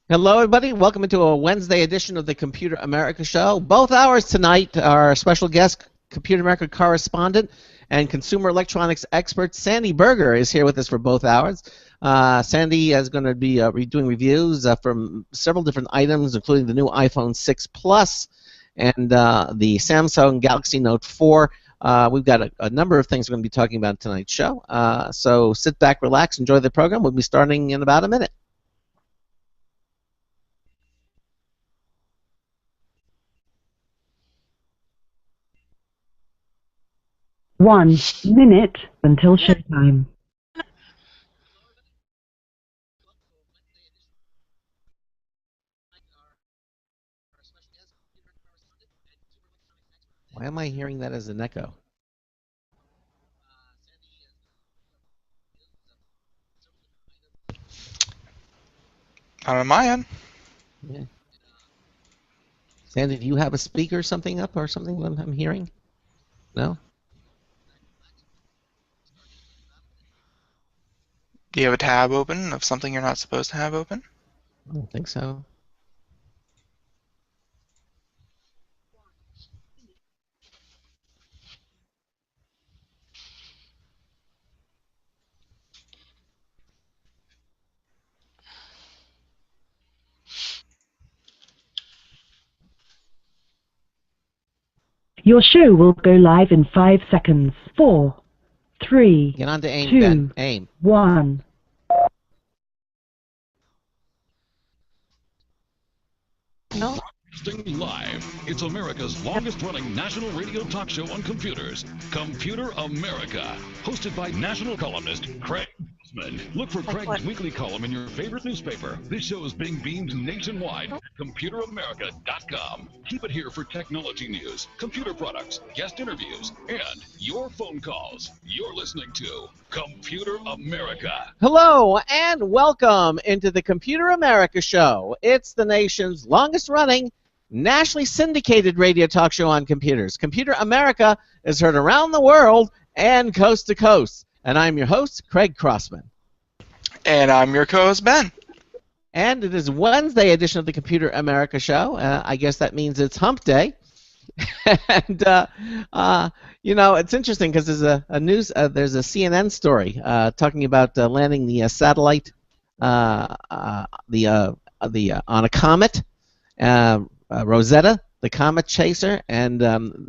Hello, everybody. Welcome into a Wednesday edition of the Computer America Show. Both hours tonight, our special guest, Computer America correspondent and consumer electronics expert Sandy Berger is here with us for both hours. Sandy is going to be doing reviews from several different items, including the new iPhone 6 Plus and the Samsung Galaxy Note 4. We've got a number of things we're going to be talking about in tonight's show. So sit back, relax, enjoy the program. We'll be starting in about a minute. 1 minute until showtime. Why am I hearing that as an echo? Not on my end. Yeah. Sandy, do you have a speaker or something up or something that I'm hearing? No? Do you have a tab open of something you're not supposed to have open? I don't think so. Your show will go live in 5 seconds. 4, 3, Get on to AIM, 2, Ben. AIM. 1. No? Broadcasting live. It's America's longest-running national radio talk show on computers, Computer America, hosted by national columnist Craig Grossman. Look for Craig's weekly column in your favorite newspaper. This show is being beamed nationwide at ComputerAmerica.com. Keep it here for technology news, computer products, guest interviews, and your phone calls. You're listening to Computer America. Hello and welcome into the Computer America Show. It's the nation's longest-running, nationally syndicated radio talk show on computers. Computer America is heard around the world and coast to coast. And I'm your host, Craig Crossman. And I'm your co-host, Ben. And it is Wednesday edition of the Computer America Show. I guess that means it's Hump Day. And you know, it's interesting because there's a CNN story talking about landing the satellite on a comet, Rosetta, the comet chaser, and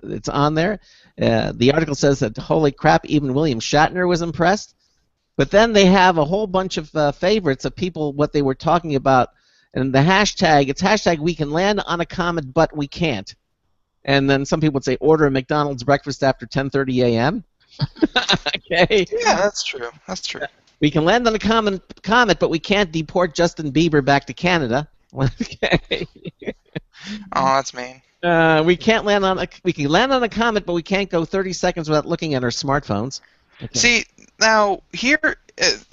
it's on there. The article says that holy crap, even William Shatner was impressed. But then they have a whole bunch of favorites of people, what they were talking about, and the hashtag, it's hashtag we can land on a comet, but we can't. And then some people would say order a McDonald's breakfast after 10:30 a.m. Okay. Yeah, that's true. That's true. We can land on a comet, but we can't deport Justin Bieber back to Canada. Okay. Oh, that's mean. We can land on a comet, but we can't go 30 seconds without looking at our smartphones. Okay. See, now here,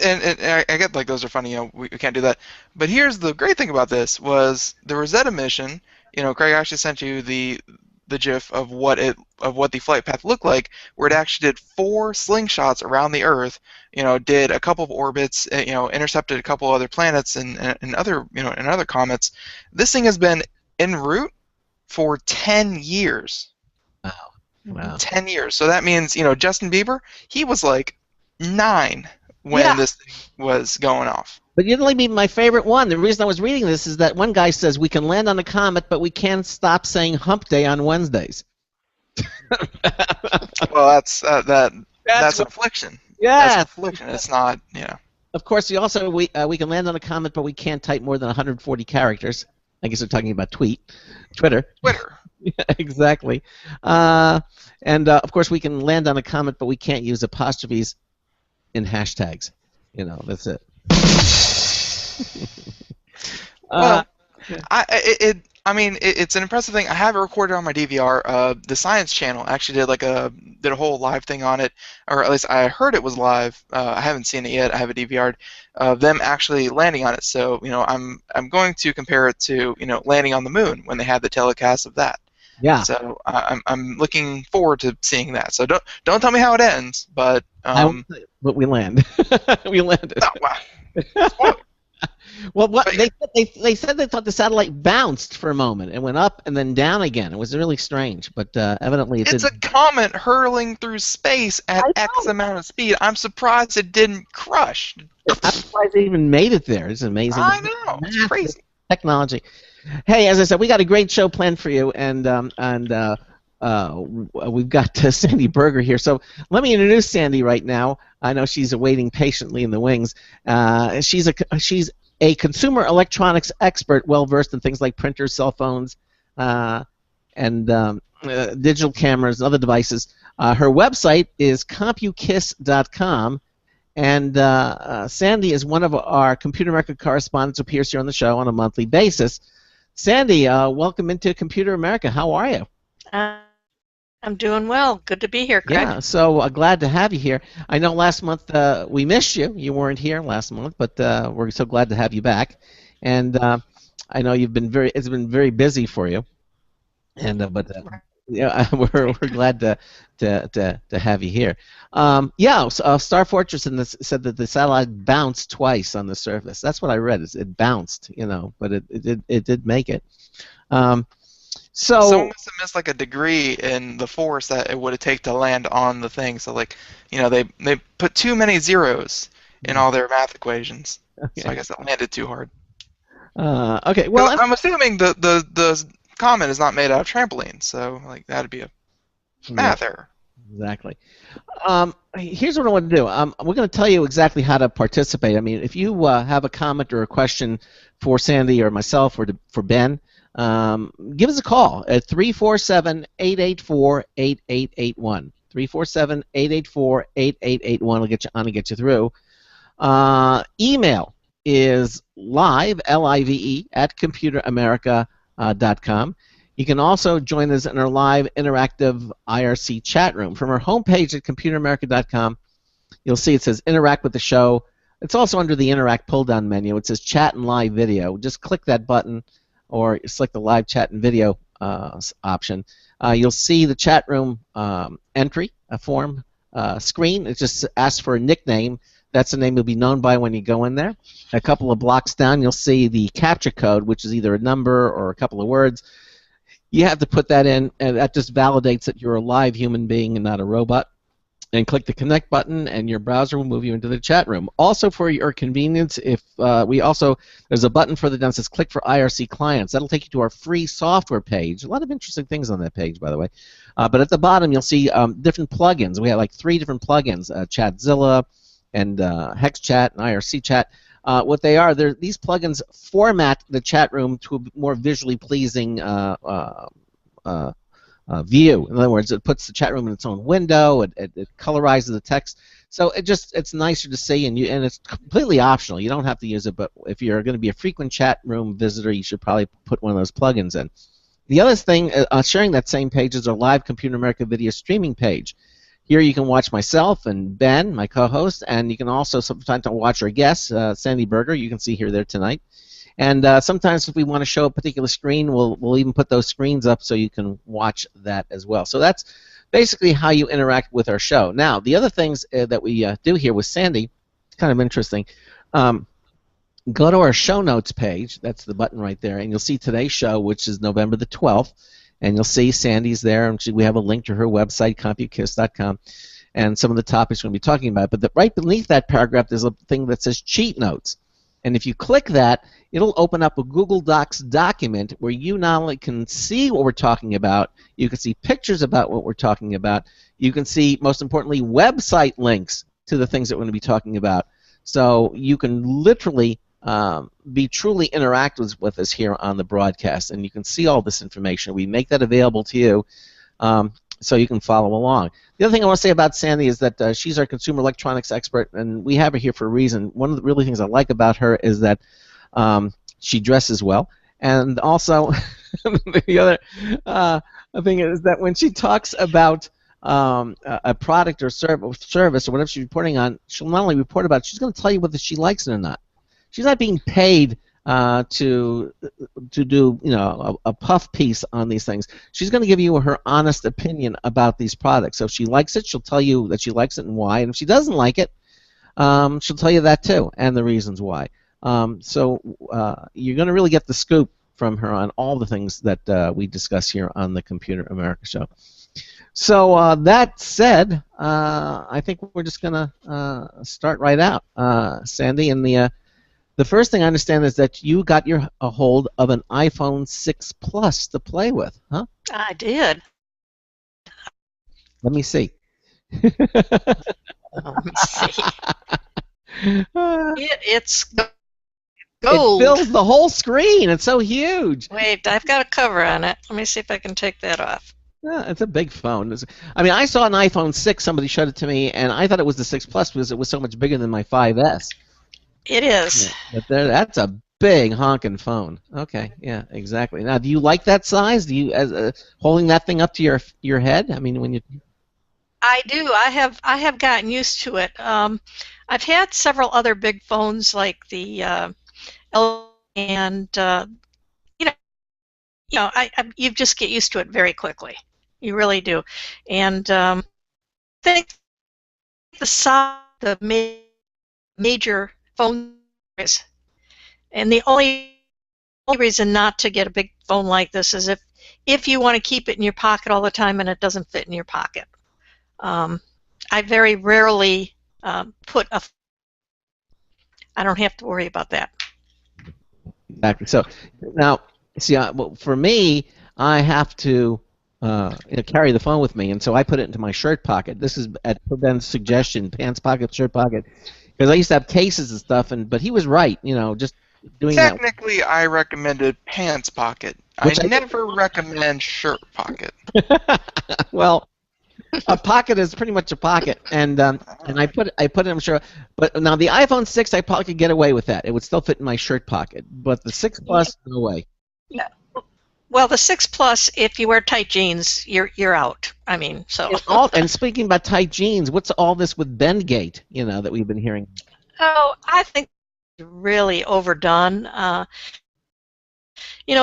and I get like those are funny. You know, we can't do that. But here's the great thing about this was the Rosetta mission. You know, Craig actually sent you the GIF of what the flight path looked like, where it actually did 4 slingshots around the Earth. You know, did a couple of orbits. You know, intercepted a couple of other planets and other and other comets. This thing has been en route for 10 years. Wow. 10 years. So that means, you know, Justin Bieber, he was like 9 when this thing was going off. But you didn't leave me my favorite one. The reason I was reading this is that one guy says we can land on a comet, but we can't stop saying hump day on Wednesdays. Well, that's an affliction. Yeah. That's an affliction. It's not, you know. Of course, we can land on a comet, but we can't type more than 140 characters. I guess they're talking about Twitter. Yeah, exactly. And of course, we can land on a comet, but we can't use apostrophes in hashtags. You know, that's it. Well, I mean, it's an impressive thing. I have it recorded on my DVR. The Science Channel actually did a whole live thing on it, or at least I heard it was live. I haven't seen it yet. I have a DVR of them actually landing on it. So you know, I'm going to compare it to landing on the moon when they had the telecast of that. Yeah. So I'm looking forward to seeing that. So don't tell me how it ends, but but we land. We landed. Oh, wow. Well, what But they said they thought the satellite bounced for a moment and went up and then down again. It was really strange, but evidently it it's a didn't. comet hurling through space at I X know. amount of speed. I'm surprised it didn't crush. I'm surprised they even made it there. It's amazing. I know. It's Massive crazy. technology. Hey, as I said, we got a great show planned for you, and we've got Sandy Berger here. So let me introduce Sandy right now. I know she's awaiting patiently in the wings. She's a consumer electronics expert, well versed in things like printers, cell phones, and digital cameras and other devices. Her website is CompuKiss.com. And Sandy is one of our Computer America correspondents who appears here on the show on a monthly basis. Sandy, welcome into Computer America. How are you? I'm doing well. Good to be here, Craig. Yeah, so glad to have you here. I know last month we missed you. You weren't here last month, but we're so glad to have you back. And I know it's been very busy for you. And yeah, we're glad to have you here. Star Fortress said that the satellite bounced twice on the surface. That's what I read. It bounced, but it did make it. Someone must have missed like a degree in the force that it would have taken to land on the thing. So they put too many zeros in all their math equations. Okay. So I guess it landed too hard. Okay. Well, I'm assuming the comet is not made out of trampolines, so that'd be a math error. Exactly. Here's what I want to do. We're going to tell you exactly how to participate. I mean, if you have a comment or a question for Sandy or myself or for Ben, give us a call at 347-884-8881. 347-884-8881 will get you on and get you through. Email is live, L-I-V-E, at computeramerica.com. You can also join us in our live interactive IRC chat room. From our homepage at computeramerica.com, you'll see it says Interact with the show. It's also under the Interact pull-down menu. It says Chat and Live Video. Just click that button or select the Live Chat and Video option. You'll see the chat room entry, a form screen. It just asks for a nickname. That's the name you'll be known by when you go in there. A couple of blocks down, you'll see the captcha code, which is either a number or a couple of words. You have to put that in, and that just validates that you're a live human being and not a robot. And click the connect button, and your browser will move you into the chat room. Also, for your convenience, there's a button further down that says click for IRC clients. That'll take you to our free software page. A lot of interesting things on that page, by the way. But at the bottom, you'll see different plugins. We have like 3 different plugins: Chatzilla, and HexChat, and IRC Chat. What they are, these plugins format the chat room to a more visually pleasing view. In other words, it puts the chat room in its own window. It colorizes the text, so it's nicer to see, and it's completely optional. You don't have to use it, but if you're going to be a frequent chat room visitor, you should probably put one of those plugins in. The other thing, sharing that same page is our live Computer America video streaming page. Here you can watch myself and Ben, my co-host, and you can also sometimes watch our guest, Sandy Berger. You can see here there tonight. And sometimes if we want to show a particular screen, we'll even put those screens up so you can watch that as well. So that's basically how you interact with our show. Now, the other things that we do here with Sandy, it's kind of interesting. Go to our show notes page. That's the button right there, and you'll see today's show, which is November the 12th. And you'll see Sandy's there, and we have a link to her website, CompuKiss.com, and some of the topics we're going to be talking about. But right beneath that paragraph, there's a thing that says Cheat Notes. And if you click that, it'll open up a Google Docs document where you not only can see what we're talking about, you can see pictures about what we're talking about, you can see, most importantly, website links to the things that we're going to be talking about. So you can literally be truly interactive with us here on the broadcast, and you can see all this information. We make that available to you so you can follow along. The other thing I want to say about Sandy is that she's our consumer electronics expert, and we have her here for a reason. One of the really things I like about her is that she dresses well, and also the other thing is that when she talks about a product or service or whatever she's reporting on, she'll not only report about it, she's going to tell you whether she likes it or not. She's not being paid to do a puff piece on these things. She's going to give you her honest opinion about these products. So if she likes it, she'll tell you that she likes it and why. And if she doesn't like it, she'll tell you that too and the reasons why. So you're going to really get the scoop from her on all the things that we discuss here on the Computer America Show. So that said, I think we're just going to start right out, Sandy. And the first thing I understand is that you got a hold of an iPhone 6 Plus to play with, huh? I did. Let me see. Let me see. It's gold. It fills the whole screen. It's so huge. Wait, I've got a cover on it. Let me see if I can take that off. Yeah, it's a big phone. I mean, I saw an iPhone 6. Somebody showed it to me, and I thought it was the 6 Plus because it was so much bigger than my 5S. It is. Yeah, but that's a big honking phone. Okay, yeah, exactly. Now, do you like that size? Do you holding that thing up to your head? I mean, when you. I do. I have gotten used to it. I've had several other big phones like the L, and you just get used to it very quickly. You really do. And I think the major phone is, and the only reason not to get a big phone like this is if you want to keep it in your pocket all the time and it doesn't fit in your pocket. I very rarely put a. I don't have to worry about that. Exactly. So now, see, well, for me, I have to carry the phone with me, and so I put it into my shirt pocket. This is at Ben's suggestion: pants pocket, shirt pocket, because I used to have cases and stuff. But he was right. Just doing that. Technically, I recommended pants pocket. I never recommend shirt pocket. Well. A pocket is pretty much a pocket, and I put it. I'm sure, but now the iPhone 6, I probably could get away with that. It would still fit in my shirt pocket, but the 6 Plus, no way. Yeah. Well, the 6 Plus, if you wear tight jeans, you're out. I mean, so. And speaking about tight jeans, what's all this with Bendgate? That we've been hearing. Oh, I think it's really overdone.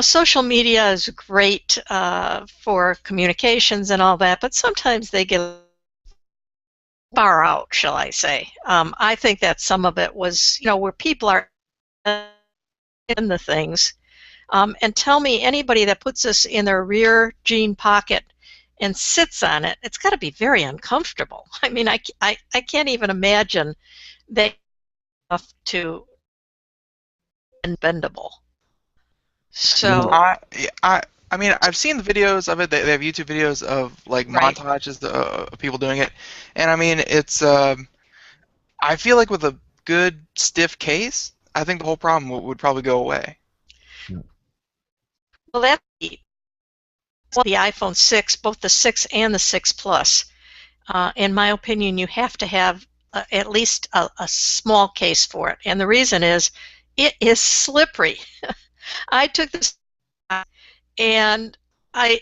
Social media is great for communications and all that, but sometimes they get far out, shall I say. I think that some of it was, where people are in the things. And tell me, anybody that puts this in their rear jean pocket and sits on it, it's got to be very uncomfortable. I mean, I can't even imagine that enough to be bendable. So I mean, I've seen the videos of it. They have YouTube videos of montages of people doing it, and I mean, it's. I feel like with a good stiff case, I think the whole problem would probably go away. Well, that's the iPhone 6, both the 6 and the 6 Plus. In my opinion, you have to have at least a small case for it, and the reason is it is slippery. I took this and I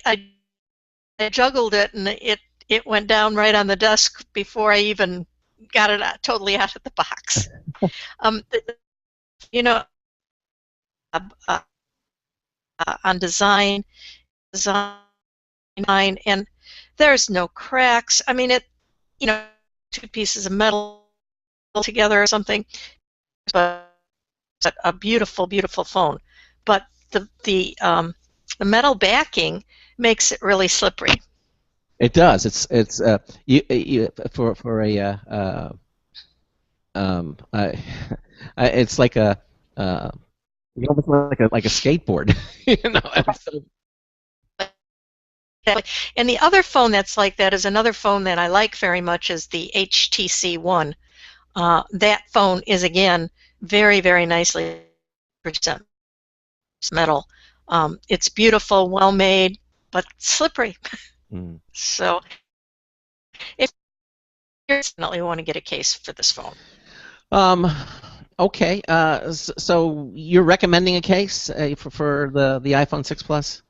juggled it, and it went down right on the desk before I even got it totally out of the box. On design, and there's no cracks. I mean, two pieces of metal together or something, but a beautiful, beautiful phone. But the metal backing makes it really slippery. It does. It's for a it's like a almost like a skateboard, And the other phone that's like that is another phone that I like very much is the HTC One. That phone is again very, very nicely present. Metal. It's beautiful, well made, but slippery. So, if you definitely want to get a case for this phone. Okay. So you're recommending a case for the iPhone 6 Plus?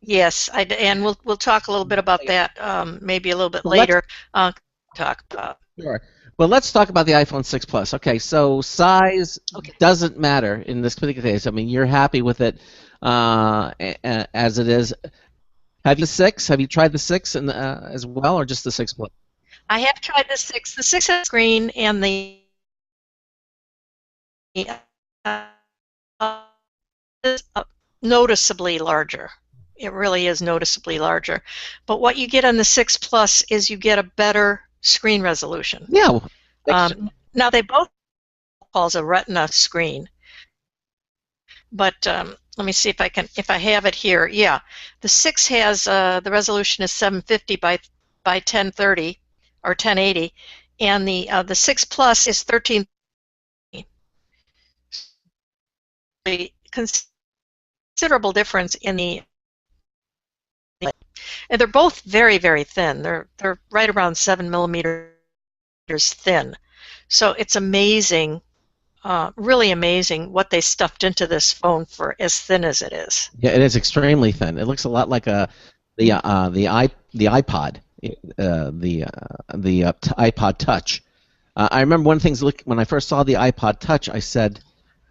Yes, and we'll talk a little bit about that maybe a little bit later. Talk about. Sure. Well, let's talk about the iPhone 6 Plus. Okay, so size doesn't matter in this particular case. I mean, you're happy with it as it is. Have you tried the 6 as well, or just the 6 Plus? I have tried the 6. The 6 has screen, and the uh, is noticeably larger. It really is noticeably larger. But what you get on the 6 Plus is you get a better screen resolution. Yeah. Now they both calls a Retina screen, but let me see if I have it here. Yeah, the 6 has the resolution is 750 by 1030 or 1080, and the 6 Plus is 13. Considerable difference in the, and they're both very, very thin. They're right around 7 millimeters thin. So it's amazing, really amazing what they stuffed into this phone for as thin as it is. Yeah, it is extremely thin. It looks a lot like the iPod, iPod Touch. I remember one of the things when I first saw the iPod Touch, I said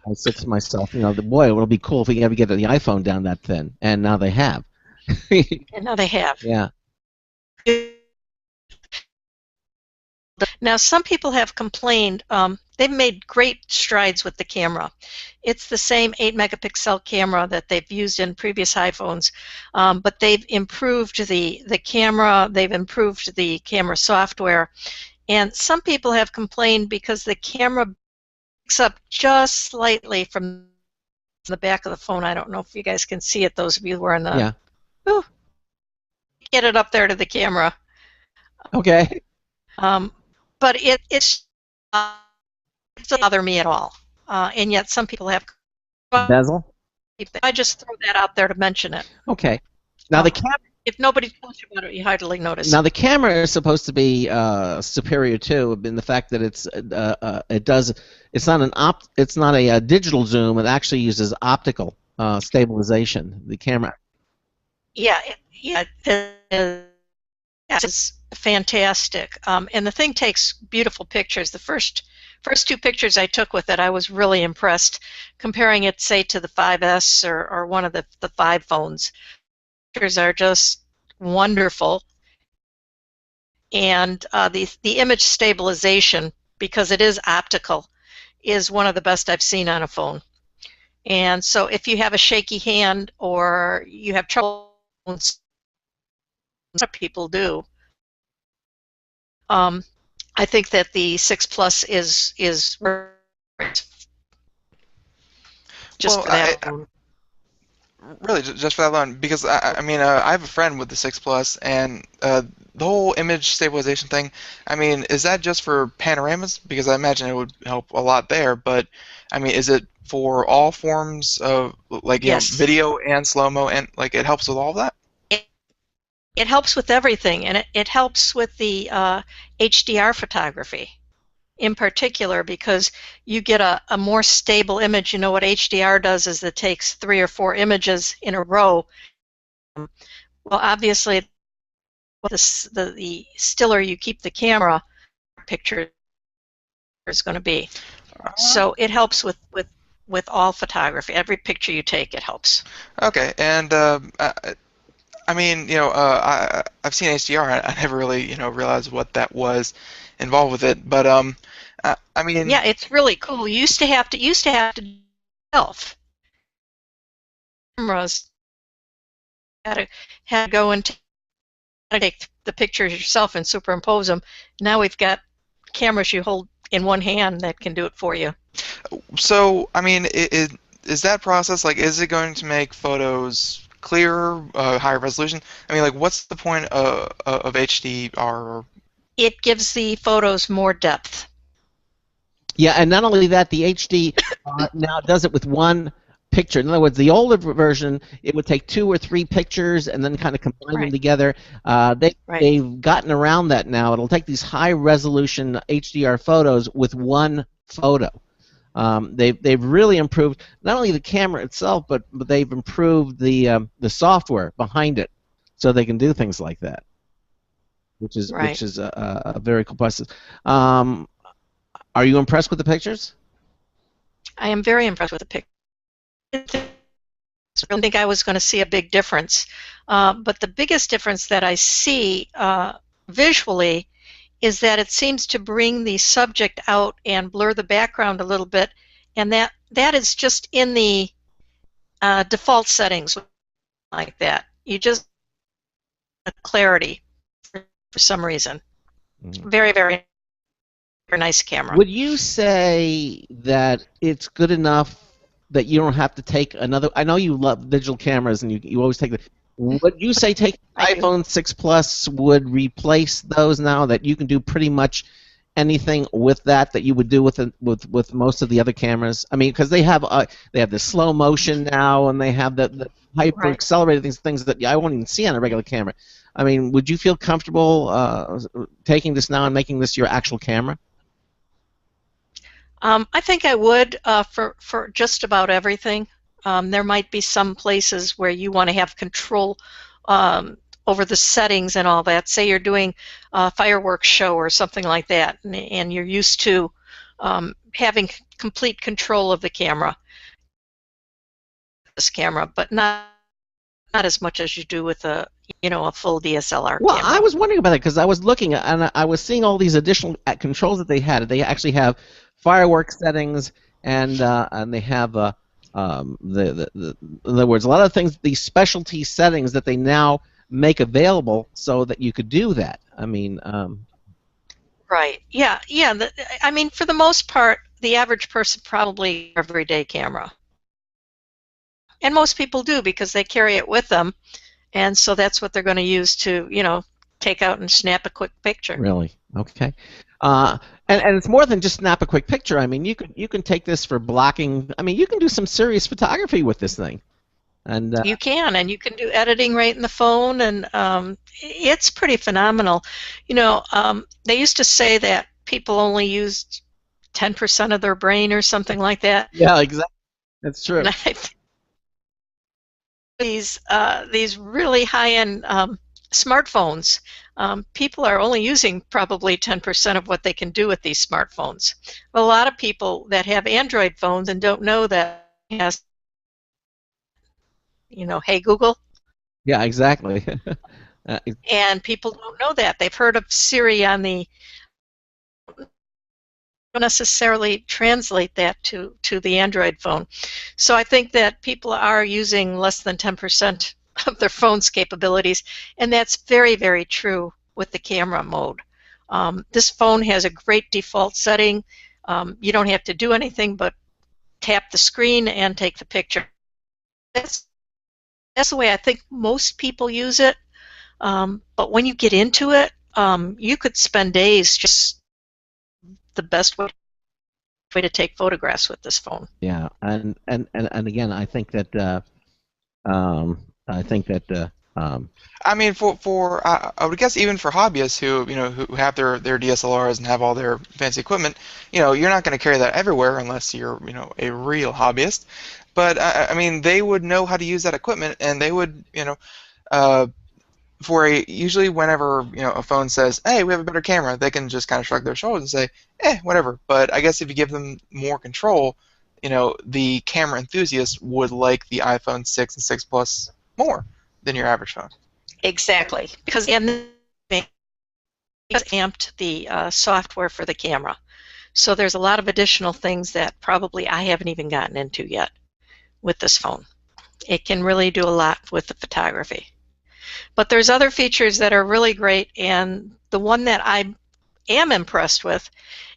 to myself, boy, it'll be cool if we can ever get the iPhone down that thin. And now they have. And now they have. Yeah. Now, some people have complained. They've made great strides with the camera. It's the same 8-megapixel camera that they've used in previous iPhones, but they've improved the camera. They've improved the camera software, and some people have complained because the camera picks up just slightly from the back of the phone. I don't know if you guys can see it. Those of you who are in the get it up there to the camera. Okay. But it doesn't bother me at all, and yet some people have bezel. I just throw that out there to mention it. Okay. Now the camera. If nobody tells you about it, you hardly notice. Now the camera is supposed to be superior too, in the fact that it's not a digital zoom. It actually uses optical stabilization. The camera. Yeah, it's fantastic, and the thing takes beautiful pictures. The first 2 pictures I took with it, I was really impressed. Comparing it, say, to the 5S or one of the 5 phones, pictures are just wonderful, and the image stabilization, because it is optical, is one of the best I've seen on a phone. And so, if you have a shaky hand or you have trouble, some people do. I think that the 6 Plus is just for that alone. Really, just for that alone, because I mean, I have a friend with the 6 Plus, and the whole image stabilization thing. I mean, is that just for panoramas? Because I imagine it would help a lot there. But I mean, is it for all forms of video and slow-mo, and it helps with all of that? It helps with everything, and it helps with the HDR photography in particular, because you get a more stable image. You know what HDR does is it takes 3 or 4 images in a row. Well, obviously, the stiller you keep the camera, picture is going to be. So it helps with all photography. Every picture you take, it helps. Okay, and I mean, I've seen HDR. I never really, realized what that was involved with it. But I mean, yeah, it's really cool. You used to have to yourself. Cameras had to go and take the pictures yourself and superimpose them. Now we've got cameras you hold in one hand that can do it for you. So, I mean, is that process is it going to make photos clearer, higher resolution? I mean, what's the point of HDR? It gives the photos more depth. Yeah, and not only that, the HD now does it with one picture. In other words, the older version, it would take 2 or 3 pictures and then kind of combine them together. They've gotten around that now. It'll take these high-resolution HDR photos with one photo. They've really improved not only the camera itself, but they've improved the software behind it, so they can do things like that, which is a very cool process. Are you impressed with the pictures? I am very impressed with the pictures. I don't think I was going to see a big difference, but the biggest difference that I see visually is that it seems to bring the subject out and blur the background a little bit and that is just in the default settings like that. You just clarity for some reason. Very, very, very nice camera. Would you say that it's good enough that you don't have to take another? I know you love digital cameras, and you always take the. Would you say take iPhone 6 Plus would replace those now, that you can do pretty much anything with that you would do with most of the other cameras? I mean, because they have the slow motion now, and they have the hyper accelerated things that I won't even see on a regular camera. I mean, would you feel comfortable taking this now and making this your actual camera? I think I would for just about everything. There might be some places where you want to have control over the settings and all that. Say you're doing a fireworks show or something like that, and you're used to having complete control of the camera. This camera, but not as much as you do with a full DSLR well, camera. I was wondering about it because I was looking and I was seeing all these additional controls that they had. They actually have fireworks settings, and they have in other words, a lot of things, these specialty settings that they now make available so that you could do that. I mean, right? Yeah. I mean, for the most part, the average person probably everyday camera, and most people do because they carry it with them, and so that's what they're going to use to take out and snap a quick picture. Really? Okay. And it's more than just snap a quick picture. I mean, you can take this for blocking. I mean, you can do some serious photography with this thing. And you can do editing right in the phone, and it's pretty phenomenal. They used to say that people only used 10% of their brain or something like that. Yeah, exactly. That's true. These really high-end smartphones, people are only using probably 10% of what they can do with these smartphones. A lot of people that have Android phones and don't know that has, Hey Google. Yeah, exactly. And people don't know that. They've heard of Siri on the. Don't necessarily translate that to the Android phone. So I think that people are using less than 10% of their phone's capabilities, and that's very, very true with the camera mode. This phone has a great default setting. You don't have to do anything but tap the screen and take the picture. That's the way I think most people use it. But when you get into it, you could spend days just the best way to take photographs with this phone. Yeah, and again, I think that I mean, I would guess even for hobbyists who have their DSLRs and have all their fancy equipment, you're not going to carry that everywhere unless you're a real hobbyist. But I mean, they would know how to use that equipment, and they would usually whenever a phone says, hey, we have a better camera, they can just kind of shrug their shoulders and say, whatever. But I guess if you give them more control, the camera enthusiast would like the iPhone 6 and 6 Plus more than your average phone. Exactly, because they amped the software for the camera. So there's a lot of additional things that probably I haven't even gotten into yet with this phone. It can really do a lot with the photography. But there's other features that are really great, and the one that I am impressed with,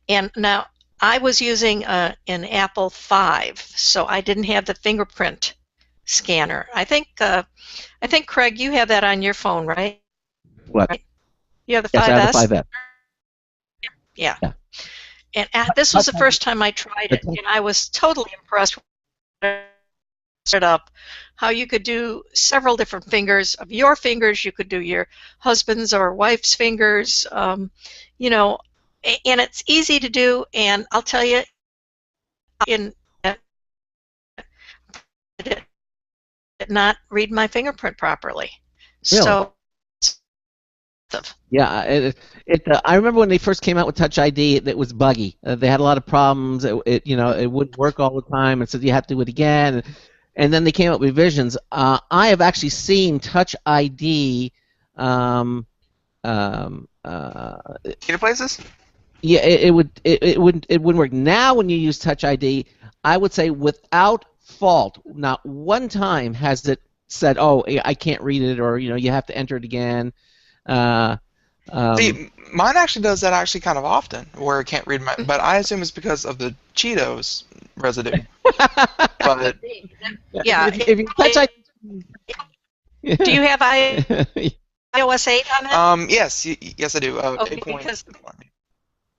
and now I was using an Apple 5, so I didn't have the fingerprint scanner. I think Craig, you have that on your phone, right? What? Right? You have the 5S? Yes, I have the 5S. Yeah. And this was the first time I tried it, and I was totally impressed with it up. How you could do several different fingers of your fingers. You could do your husband's or wife's fingers. And it's easy to do. And I'll tell you, I did not read my fingerprint properly. Really? So. Yeah, I remember when they first came out with Touch ID, it was buggy. They had a lot of problems. It wouldn't work all the time, and so you have to do it again. And then they came up with revisions. I have actually seen Touch ID. Data places? Yeah, it wouldn't work. Now when you use Touch ID, I would say without fault, not one time has it said, "Oh, I can't read it," or you have to enter it again. Uh, um, See, mine actually does that actually kind of often, where it can't read my. But I assume it's because of the Cheetos residue. But Yeah. if you Touch ID, Do you have iOS 8 on it? yes, yes, I do. Okay, 8 point. because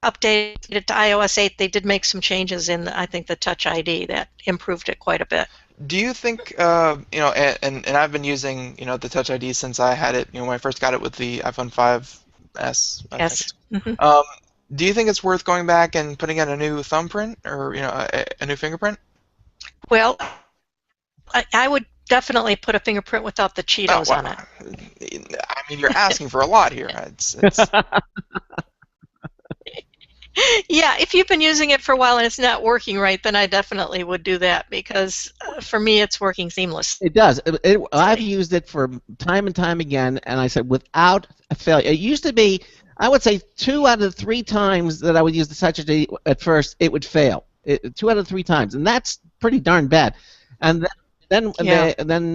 updated to iOS 8, they did make some changes in, I think, the Touch ID that improved it quite a bit. Do you think, and I've been using, the Touch ID since I had it, when I first got it with the iPhone 5S. Yes. Mm-hmm. Do you think it's worth going back and putting in a new thumbprint or, a new fingerprint? Well, I would definitely put a fingerprint without the Cheetos on it. I mean, you're asking for a lot here. It's Yeah, if you've been using it for a while and it's not working right, then I definitely would do that because for me it's working seamless. It does. I've used it for time and time again, and I said without a failure. It used to be, I would say, 2 out of 3 times that I would use the Touch ID at first, it would fail. 2 out of 3 times, and that's pretty darn bad. And then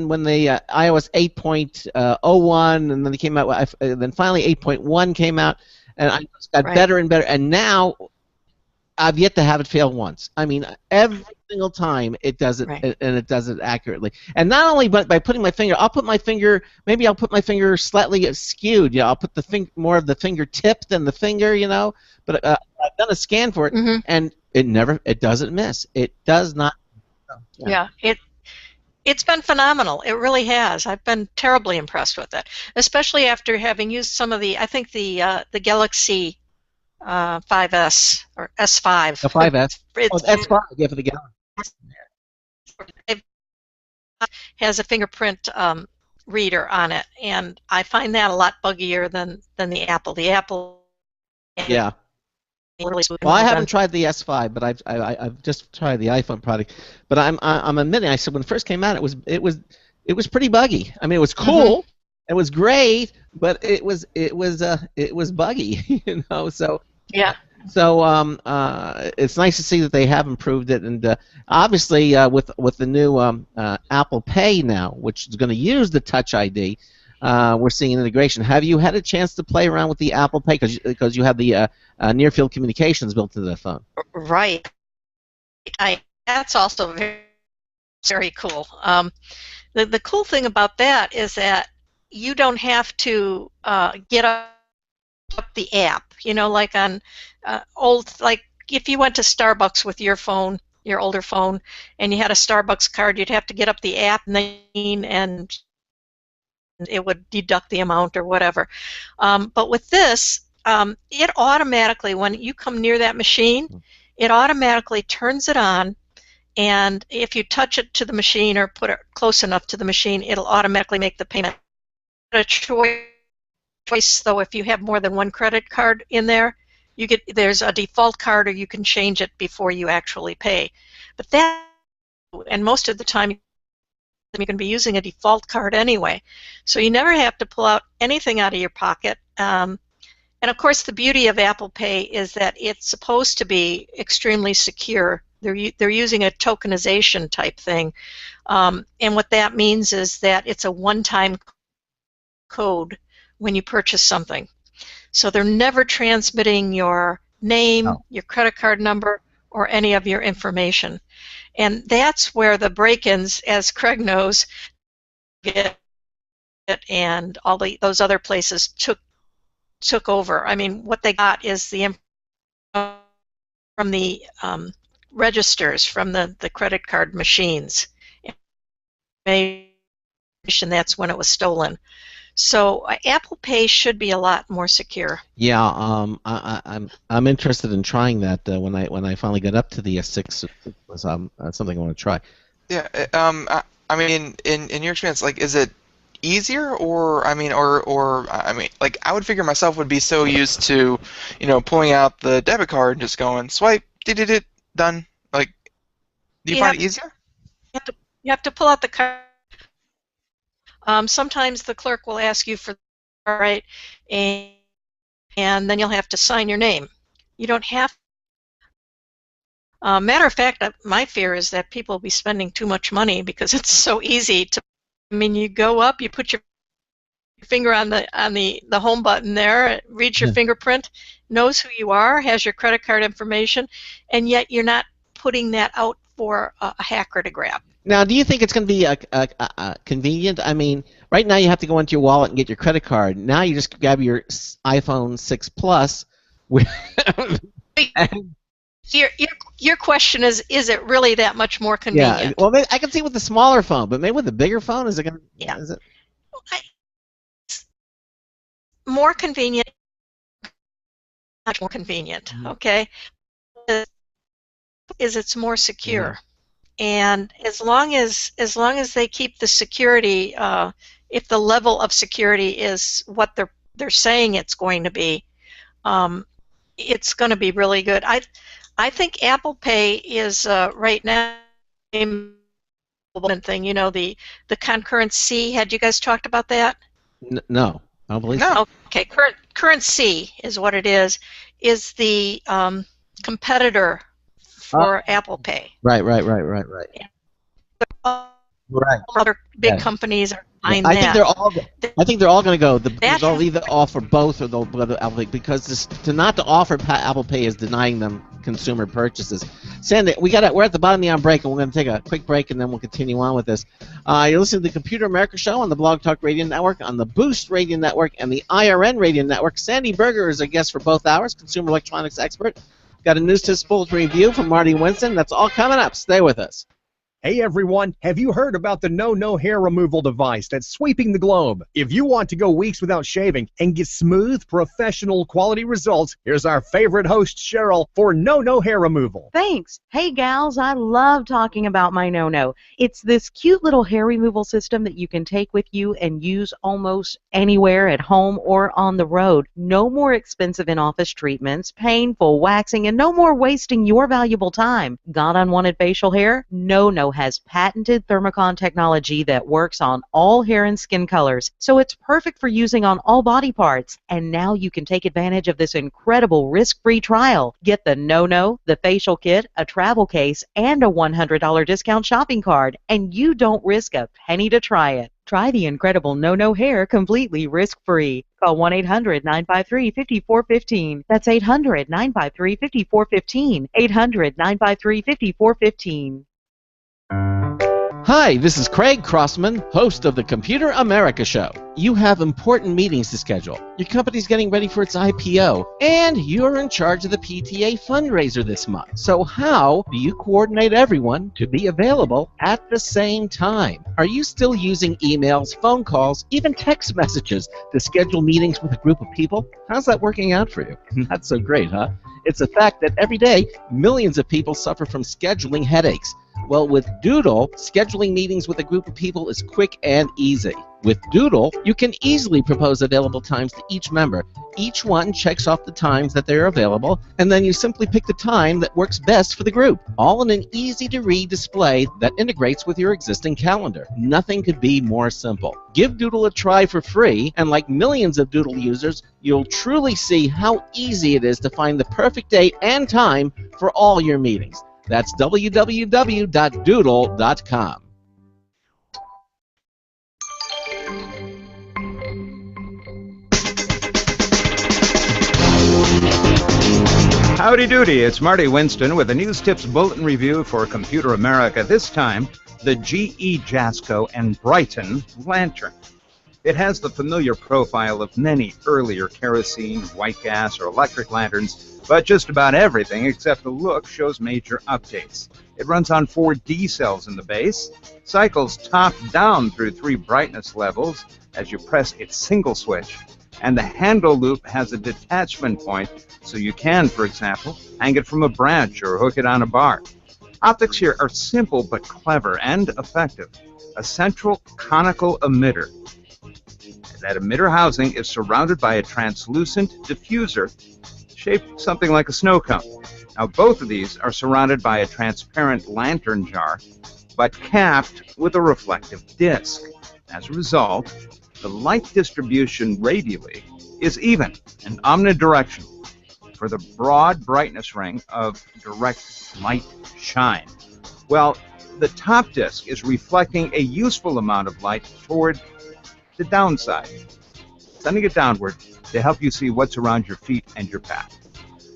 when the iOS 8.01, and then they came out, then finally 8.1 came out, and I just got better and better. And now I've yet to have it fail once. I mean, every single time it does it, and it does it accurately. And not only by putting my finger, maybe I'll put my finger slightly skewed. I'll put more of the finger tip than the finger, But I've done a scan for it, and it doesn't miss. It does not. Yeah, it's been phenomenal. It really has. I've been terribly impressed with it, especially after having used some of I think the Galaxy 5S or S5. The 5S. S5, yeah, for the Galaxy. It has a fingerprint reader on it, and I find that a lot buggier than the Apple. The Apple. Yeah. Really well, I haven't tried the S5, but I've just tried the iPhone product. But I'm admitting, I said when it first came out, it was pretty buggy. I mean, it was cool, it was great, but it was buggy, So yeah. So it's nice to see that they have improved it, and obviously with the new Apple Pay now, which is going to use the Touch ID. We're seeing integration. Have you had a chance to play around with the Apple Pay because you have the near-field communications built into the phone? Right. That's also very, very cool. The cool thing about that is that you don't have to get up the app. Like on like if you went to Starbucks with your phone, your older phone, and you had a Starbucks card, you'd have to get up the app and it would deduct the amount or whatever. But with this, it automatically, when you come near that machine, it automatically turns it on, and if you touch it to the machine or put it close enough to the machine, it'll automatically make the payment. A choice, though, if you have more than one credit card in there, there's a default card, or you can change it before you actually pay. But and most of the time, you're going to be using a default card anyway, so you never have to pull out anything out of your pocket. And of course, the beauty of Apple Pay is that it's supposed to be extremely secure. They're using a tokenization type thing, and what that means is that it's a one-time code when you purchase something. So they're never transmitting your name, your credit card number, or any of your information. And that's where the break-ins, as Craig knows, and all those other places took over. I mean, what they got is the information from the registers, from the credit card machines. That's when it was stolen. So Apple Pay should be a lot more secure. Yeah, I'm interested in trying that when I finally get up to the S6. That's something I want to try. Yeah, I mean, in your experience, like, is it easier, or I mean, like, I would figure myself would be so used to, pulling out the debit card and just going swipe, did done. Like, do you find it easier? You have to pull out the card. Sometimes the clerk will ask you for the card, right, and then you'll have to sign your name. You don't have. Matter of fact, my fear is that people will be spending too much money because it's so easy to. I mean, you go up, you put your finger on the home button there, it reads your fingerprint, knows who you are, has your credit card information, and yet you're not putting that out for a hacker to grab. Now, do you think it's going to be convenient? I mean, right now you have to go into your wallet and get your credit card. Now you just grab your iPhone 6 Plus. Your question is it really that much more convenient? Yeah. Well, I can see with the smaller phone, but maybe with the bigger phone, is it going to? Yeah. Is it? More convenient. Much more convenient. Okay. Is it's more secure. Mm-hmm. And as long as they keep the security, if the level of security is what they're saying it's going to be, it's going to be really good. I think Apple Pay is right now thing. The concurrent C. Had you guys talked about that? No, I don't believe so. No. Okay, current C is what it is. Is the competitor for Apple Pay. Right. Right. Other big companies are buying I that. think they're all going to go. They'll either offer both or they'll go to Apple Pay, because not to offer Apple Pay is denying them consumer purchases. Sandy, we're at the bottom of the hour break, and we're going to take a quick break, and then we'll continue on with this. You're listening to the Computer America Show on the Blog Talk Radio Network, on the Boost Radio Network, and the IRN Radio Network. Sandy Berger is our guest for both hours, consumer electronics expert. Got a news tip bulletin review from Marty Winston. That's all coming up. Stay with us. Hey everyone, have you heard about the No hair removal device that's sweeping the globe? If you want to go weeks without shaving and get smooth, professional quality results, here's our favorite host, Cheryl, for No hair removal. Thanks. Hey gals, I love talking about my No. It's this cute little hair removal system that you can take with you and use almost anywhere at home or on the road. No more expensive in-office treatments, painful waxing, and no more wasting your valuable time. Got unwanted facial hair? No has patented thermocon technology that works on all hair and skin colors, so it's perfect for using on all body parts. And now you can take advantage of this incredible risk-free trial. Get the No, the facial kit, a travel case, and a $100 discount shopping card, and you don't risk a penny to try it. Try the incredible No hair completely risk-free. Call 1-800-953-5415. That's 800-953-5415. 800-953-5415. Hi, this is Craig Crossman, host of the Computer America Show. You have important meetings to schedule. Your company's getting ready for its IPO, and you're in charge of the PTA fundraiser this month. So how do you coordinate everyone to be available at the same time? Are you still using emails, phone calls, even text messages to schedule meetings with a group of people? How's that working out for you? Not so great, huh? It's a fact that every day, millions of people suffer from scheduling headaches. Well, with Doodle, scheduling meetings with a group of people is quick and easy. With Doodle, you can easily propose available times to each member. Each one checks off the times that they're available, and then you simply pick the time that works best for the group, all in an easy-to-read display that integrates with your existing calendar. Nothing could be more simple. Give Doodle a try for free, and like millions of Doodle users, you'll truly see how easy it is to find the perfect date and time for all your meetings. That's www.doodle.com. Howdy doody, it's Marty Winston with a News Tips Bulletin Review for Computer America. This time, the GE Jasco and Brighton Lantern. It has the familiar profile of many earlier kerosene, white gas, or electric lanterns, but just about everything except the look shows major updates. It runs on 4 D cells in the base, cycles top-down through 3 brightness levels as you press its single switch, and the handle loop has a detachment point, so you can, for example, hang it from a branch or hook it on a bar. Optics here are simple but clever and effective. A central conical emitter. That emitter housing is surrounded by a translucent diffuser shaped something like a snow cone. Now, both of these are surrounded by a transparent lantern jar, but capped with a reflective disc. As a result, the light distribution radially is even and omnidirectional. for the broad brightness ring of direct light shine. Well, the top disc is reflecting a useful amount of light toward the downside, sending it downward to help you see what's around your feet and your path.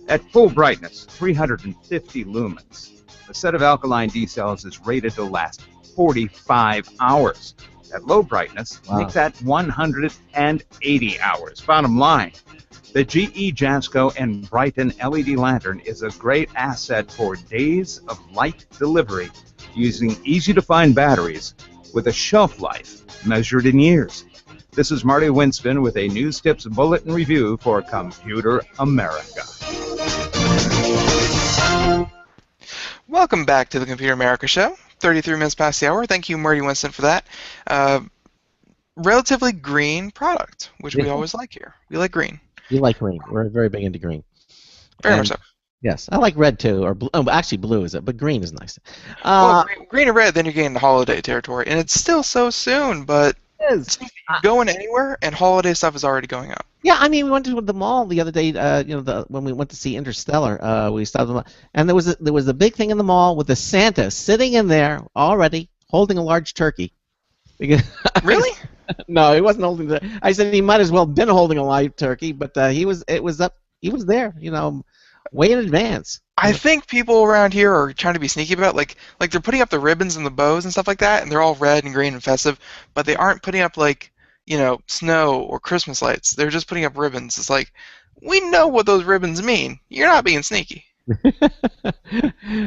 At full brightness, 350 lumens, the set of alkaline D cells is rated to last 45 hours. At low brightness, make that 180 hours. Bottom line, the GE Jasco and Brighton LED lantern is a great asset for days of light delivery using easy-to-find batteries with a shelf life measured in years. This is Marty Winston with a News Tips Bulletin Review for Computer America. Welcome back to the Computer America Show. 33 minutes past the hour. Thank you, Marty Winston, for that. Relatively green product, which we always like here. We like green. You like green. We're very big into green. Very much so. Yes, I like red too, or blue. Oh, actually, blue is it, but green is nice. Well, green and red, then you're getting the holiday territory, and it's still so soon, but it's going anywhere, and holiday stuff is already going up. Yeah, I mean, we went to the mall the other day. When we went to see Interstellar, we stopped at the mall, and there was a big thing in the mall with the Santa sitting in there already holding a large turkey. Really? No, he wasn't holding the. I said he might as well have been holding a live turkey, but he was there, way in advance. I think people around here are trying to be sneaky about it. Like they're putting up the ribbons and the bows and stuff like that, and they're all red and green and festive, but they aren't putting up snow or Christmas lights. They're just putting up ribbons. It's like, we know what those ribbons mean. You're not being sneaky.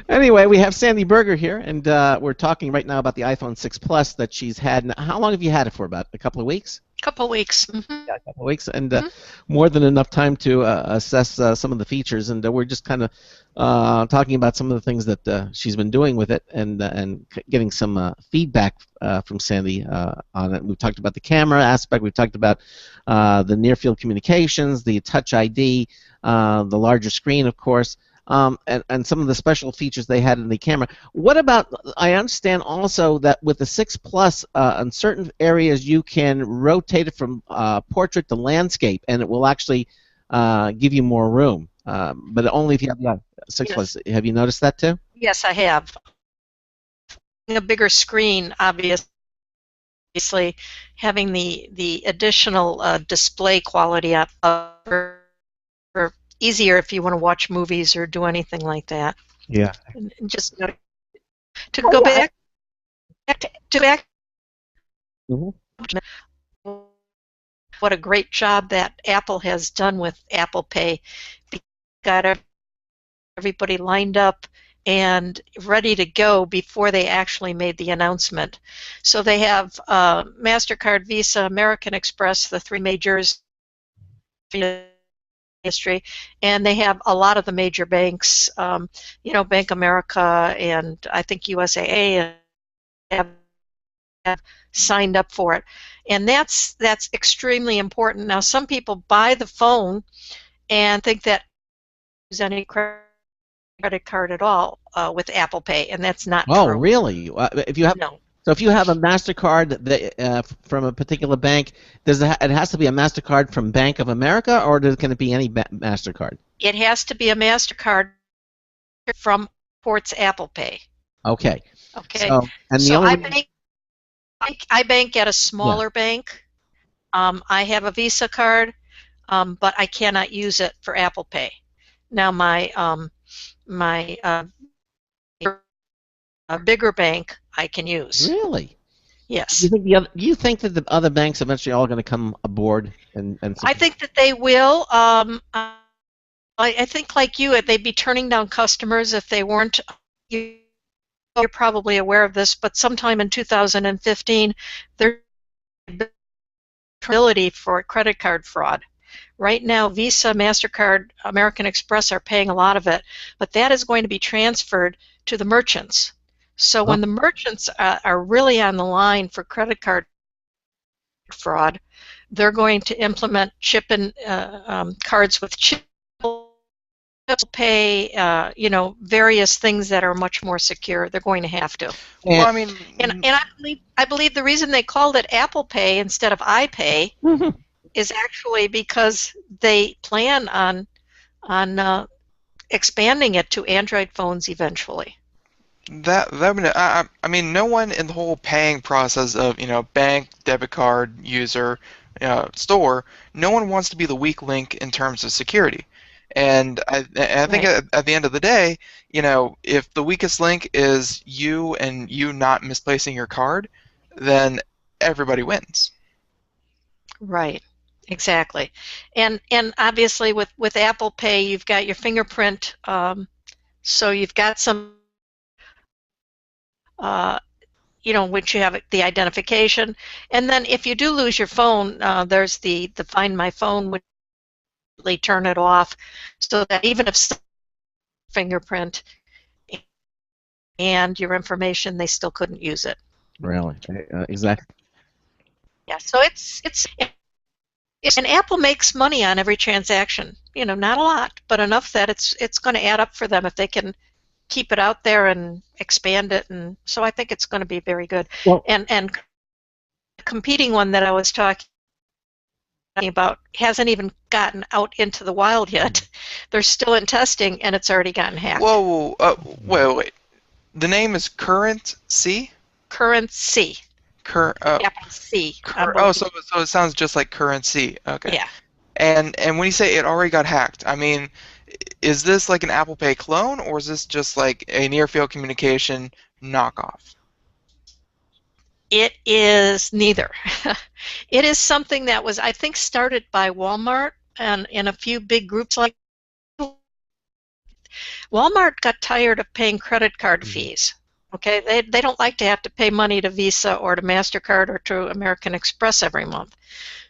Anyway, we have Sandy Berger here, and we're talking right now about the iPhone 6 Plus that she's had. How long have you had it for? About a couple of weeks? Couple of weeks. Mm-hmm. Yeah, a couple of weeks, and more than enough time to assess some of the features. And we're just kind of talking about some of the things that she's been doing with it, and getting some feedback from Sandy on it. We've talked about the camera aspect. We've talked about the near-field communications, the Touch ID, the larger screen, of course. And some of the special features they had in the camera. What about, I understand also that with the 6 Plus, in certain areas you can rotate it from portrait to landscape, and it will actually give you more room. But only if you have the 6 Plus. Have you noticed that too? Yes, I have. A bigger screen, obviously, having the additional display quality up for easier if you want to watch movies or do anything like that. Yeah. And just to go back to what a great job that Apple has done with Apple Pay. Got everybody lined up and ready to go before they actually made the announcement. So they have MasterCard, Visa, American Express, the three majors history, and they have a lot of the major banks, Bank America and I think USAA have signed up for it, and that's extremely important. Now, some people buy the phone and think that use any credit card at all with Apple Pay, and that's not true. Oh, really? If you have no. So if you have a MasterCard that, from a particular bank, it has to be a MasterCard from Bank of America, or can it be any MasterCard? It has to be a MasterCard from ports Apple Pay. Okay. Okay. So I bank at a smaller bank. I have a Visa card, but I cannot use it for Apple Pay. Now my bigger bank I can use. Really? Yes. You think that the other banks eventually all going to come aboard and I think that they will. I think, like you, they'd be turning down customers if they weren't. You're probably aware of this, but sometime in 2015, there's ability for credit card fraud. Right now, Visa, MasterCard, American Express are paying a lot of it, but that is going to be transferred to the merchants. So when the merchants are really on the line for credit card fraud, they're going to implement cards with chip pay, various things that are much more secure. They're going to have to. Well, I mean, and I believe the reason they called it Apple Pay instead of iPay is actually because they plan on on expanding it to Android phones eventually. I mean, no one in the whole paying process of bank, debit card, user, store, no one wants to be the weak link in terms of security. And I think Right. at the end of the day, if the weakest link is you and you not misplacing your card, then everybody wins. Right. Exactly. And obviously with Apple Pay, you've got your fingerprint, so you've got some, uh, which you have the identification, and then if you do lose your phone, there's the Find My Phone, which they turn it off, so that even if fingerprint and your information, they still couldn't use it. Really, exactly. Yeah. So and Apple makes money on every transaction. Not a lot, but enough that it's going to add up for them if they can keep it out there and expand it. And so I think it's going to be very good. Well, And the competing one that I was talking about hasn't even gotten out into the wild yet. They're still in testing, and it's already gotten hacked. Whoa, wait. The name is Currency? Currency. Capital C. So it sounds just like Currency. Okay. Yeah. And when you say it already got hacked, I mean, is this like an Apple Pay clone, or is this just like a near-field communication knockoff? It is neither. It is something that was, I think, started by Walmart and in a few big groups like Walmart got tired of paying credit card fees. Okay, they don't like to have to pay money to Visa or to MasterCard or to American Express every month.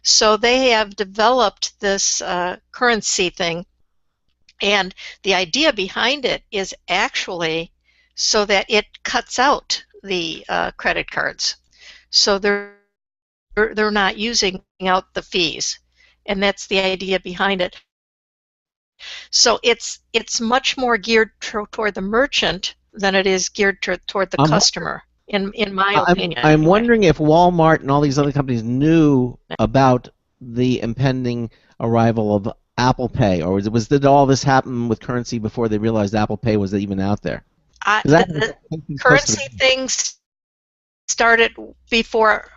So they have developed this currency thing, and the idea behind it is actually so that it cuts out the credit cards. So they're not using out the fees, and that's the idea behind it. So it's much more geared toward the merchant than it is geared toward the customer, in my opinion. I'm wondering if Walmart and all these other companies knew about the impending arrival of Apple Pay, or did all this happen with currency before they realized Apple Pay was even out there? The currency things started before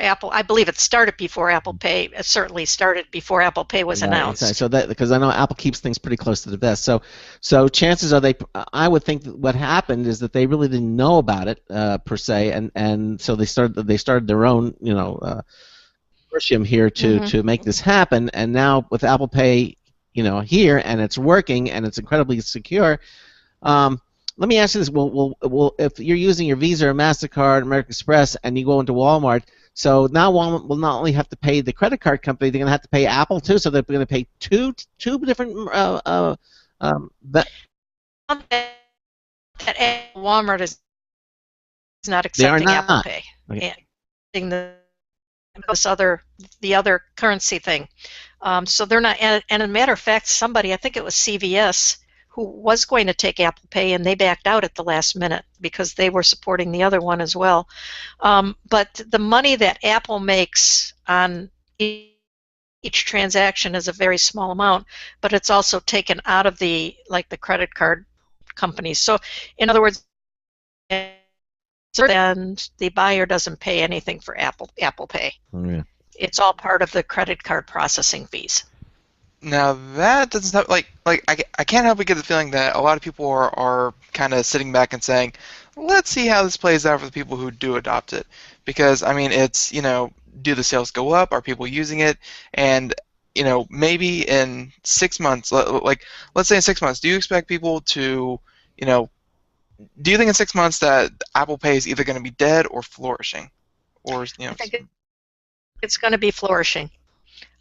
Apple. I believe it started before Apple Pay. It certainly started before Apple Pay was announced. So that, because I know Apple keeps things pretty close to the vest. So chances are I would think that what happened is that they really didn't know about it per se, and so they started their own consortium here to make this happen. And now with Apple Pay, here, and it's working and it's incredibly secure. Let me ask you this: Well, if you're using your Visa or MasterCard, American Express, and you go into Walmart, so now Walmart will not only have to pay the credit card company, they're going to have to pay Apple too. So they're going to pay two different. That Walmart is not accepting Apple Pay. Okay. And the other currency thing. So they're not. And as a matter of fact, somebody, I think it was CVS, who was going to take Apple Pay, and they backed out at the last minute because they were supporting the other one as well. But the money that Apple makes on each transaction is a very small amount, but it's also taken out of the credit card companies. So, in other words, and the buyer doesn't pay anything for Apple Pay. Oh, yeah. It's all part of the credit card processing fees. Now that doesn't sound like I can't help but get the feeling that a lot of people are kind of sitting back and saying, let's see how this plays out for the people who do adopt it, because I mean it's do the sales go up? Are people using it? And maybe in 6 months, let's say in 6 months, do you expect people to do you think in 6 months that Apple Pay is either going to be dead or flourishing, or I think it's going to be flourishing.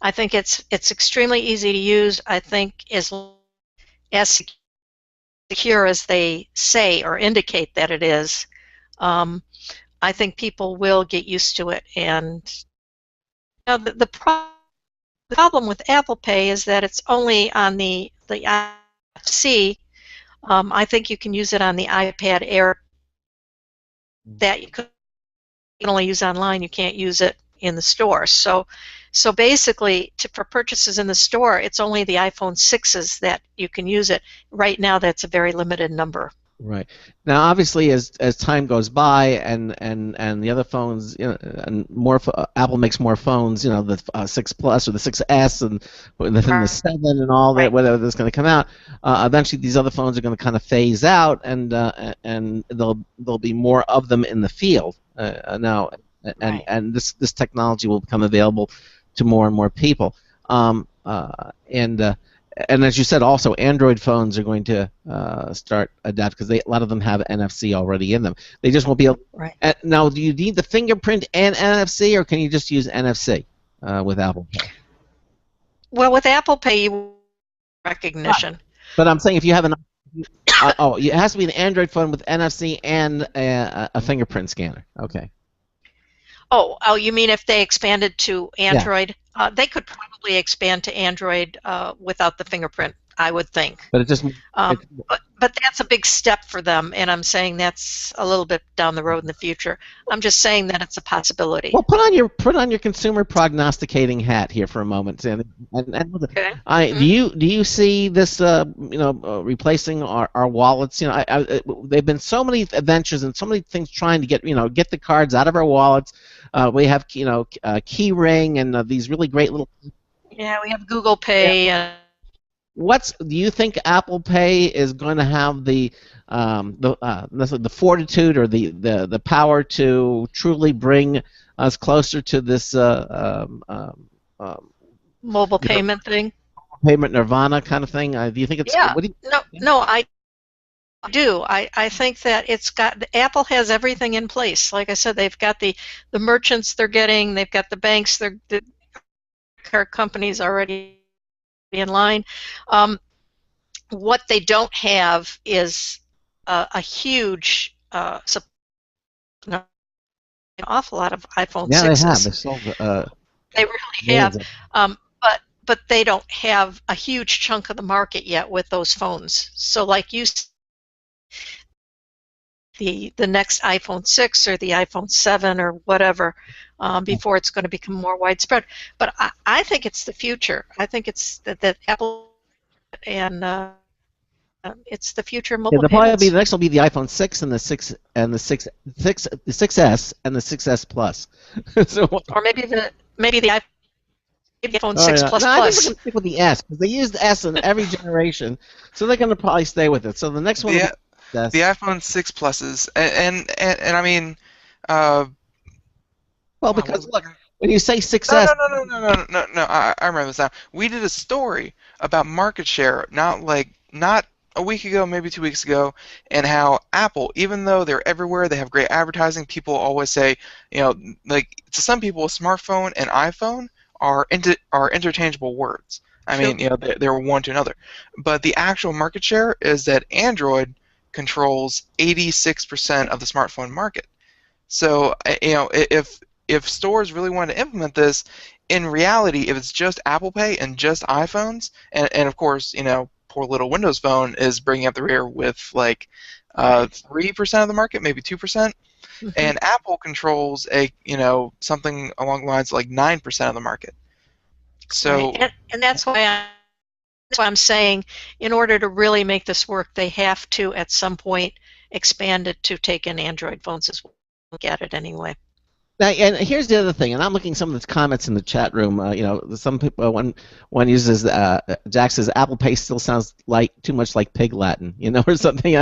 I think it's extremely easy to use. I think as secure as they say or indicate that it is, I think people will get used to it. And the problem with Apple Pay is that it's only on the IFC. I think you can use it on the iPad Air. That you can only use online. You can't use it in the store. So basically, for purchases in the store, it's only the iPhone 6s that you can use it. Right now, that's a very limited number. Right. Now, obviously, as time goes by, and the other phones, and Apple makes more phones, the 6 Plus or the 6S, and then the 7 and all that, whatever that's going to come out. Eventually, these other phones are going to kind of phase out, and there'll be more of them in the field now, and this technology will become available to more and more people. And as you said, also Android phones are going to start adapt because a lot of them have NFC already in them. They just won't be able. Right. Now, do you need the fingerprint and NFC, or can you just use NFC with Apple Pay? Well, with Apple Pay, you recognition. But I'm saying if you have it has to be an Android phone with NFC and a fingerprint scanner. Okay. Oh, you mean if they expanded to Android? Yeah. They could probably expand to Android without the fingerprint, I would think. But it just. But that's a big step for them, and I'm saying that's a little bit down the road in the future. I'm just saying that it's a possibility. Well, put on your consumer prognosticating hat here for a moment, Sandy. Okay. Do you see this replacing our wallets? They've been so many adventures and so many things trying to get the cards out of our wallets. We have Key Ring and these really great little. Yeah, we have Google Pay. Yeah. Do you think Apple Pay is going to have the fortitude or the power to truly bring us closer to this mobile payment thing? Payment nirvana kind of thing? Do you think it's? Yeah. No, I do. I think that Apple has everything in place. Like I said, they've got the merchants they're getting, they've got the banks, the card companies already in line. What they don't have is a huge an awful lot of iPhone 6s. Yeah, they have. They sold, they really have. But they don't have a huge chunk of the market yet with those phones. So like you said, the next iPhone 6 or the iPhone 7 or whatever, before it's going to become more widespread. But I think it's the future. I think it's that Apple and it's the future of mobile payments. The next will be the iPhone 6 and the 6S and the 6S Plus. Or maybe the iPhone 6 Plus. No, I think we're going to stick with the S because they use the S in every generation, so they're going to probably stay with it. So the next one. Yeah. The iPhone 6 Pluses, and I mean, well, because look, when you say 6S, no, I remember this now. We did a story about market share, not a week ago, maybe 2 weeks ago, and how Apple, even though they're everywhere, they have great advertising. People always say, like to some people, a smartphone and iPhone are interchangeable words. I mean, they're one to another, but the actual market share is that Android controls 86% of the smartphone market. So, if stores really want to implement this, in reality, if it's just Apple Pay and just iPhones, and of course, poor little Windows Phone is bringing up the rear with 3% of the market, maybe 2%, and Apple controls something along the lines of 9% of the market. So, and that's why I'm saying, in order to really make this work, they have to, at some point, expand it to take in Android phones as well. Look at it anyway. Now, and here's the other thing, and I'm looking at some of the comments in the chat room. Some people, one uses, Jack says, Apple Pay still sounds too much like Pig Latin, or something.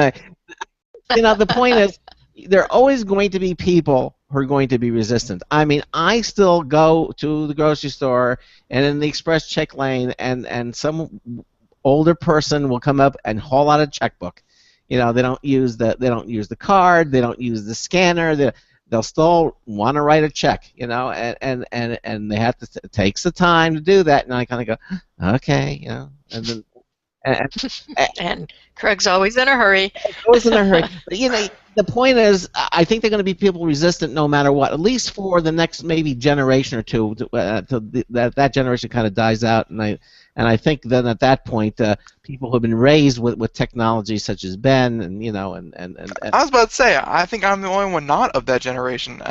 The point is, there are always going to be people who are going to be resistant. I mean, I still go to the grocery store and in the express check lane, and some older person will come up and haul out a checkbook. They don't use the card, they don't use the scanner. They'll still want to write a check, and they have to. It takes the time to do that, and I kind of go, okay, and then. And Craig's always in a hurry. Always in a hurry. But, the point is, I think they're going to be people resistant no matter what, at least for the next maybe generation or two, till that generation kind of dies out, and And I think then at that point, people who have been raised with technology such as Ben, and I was about to say, I think I'm the only one not of that generation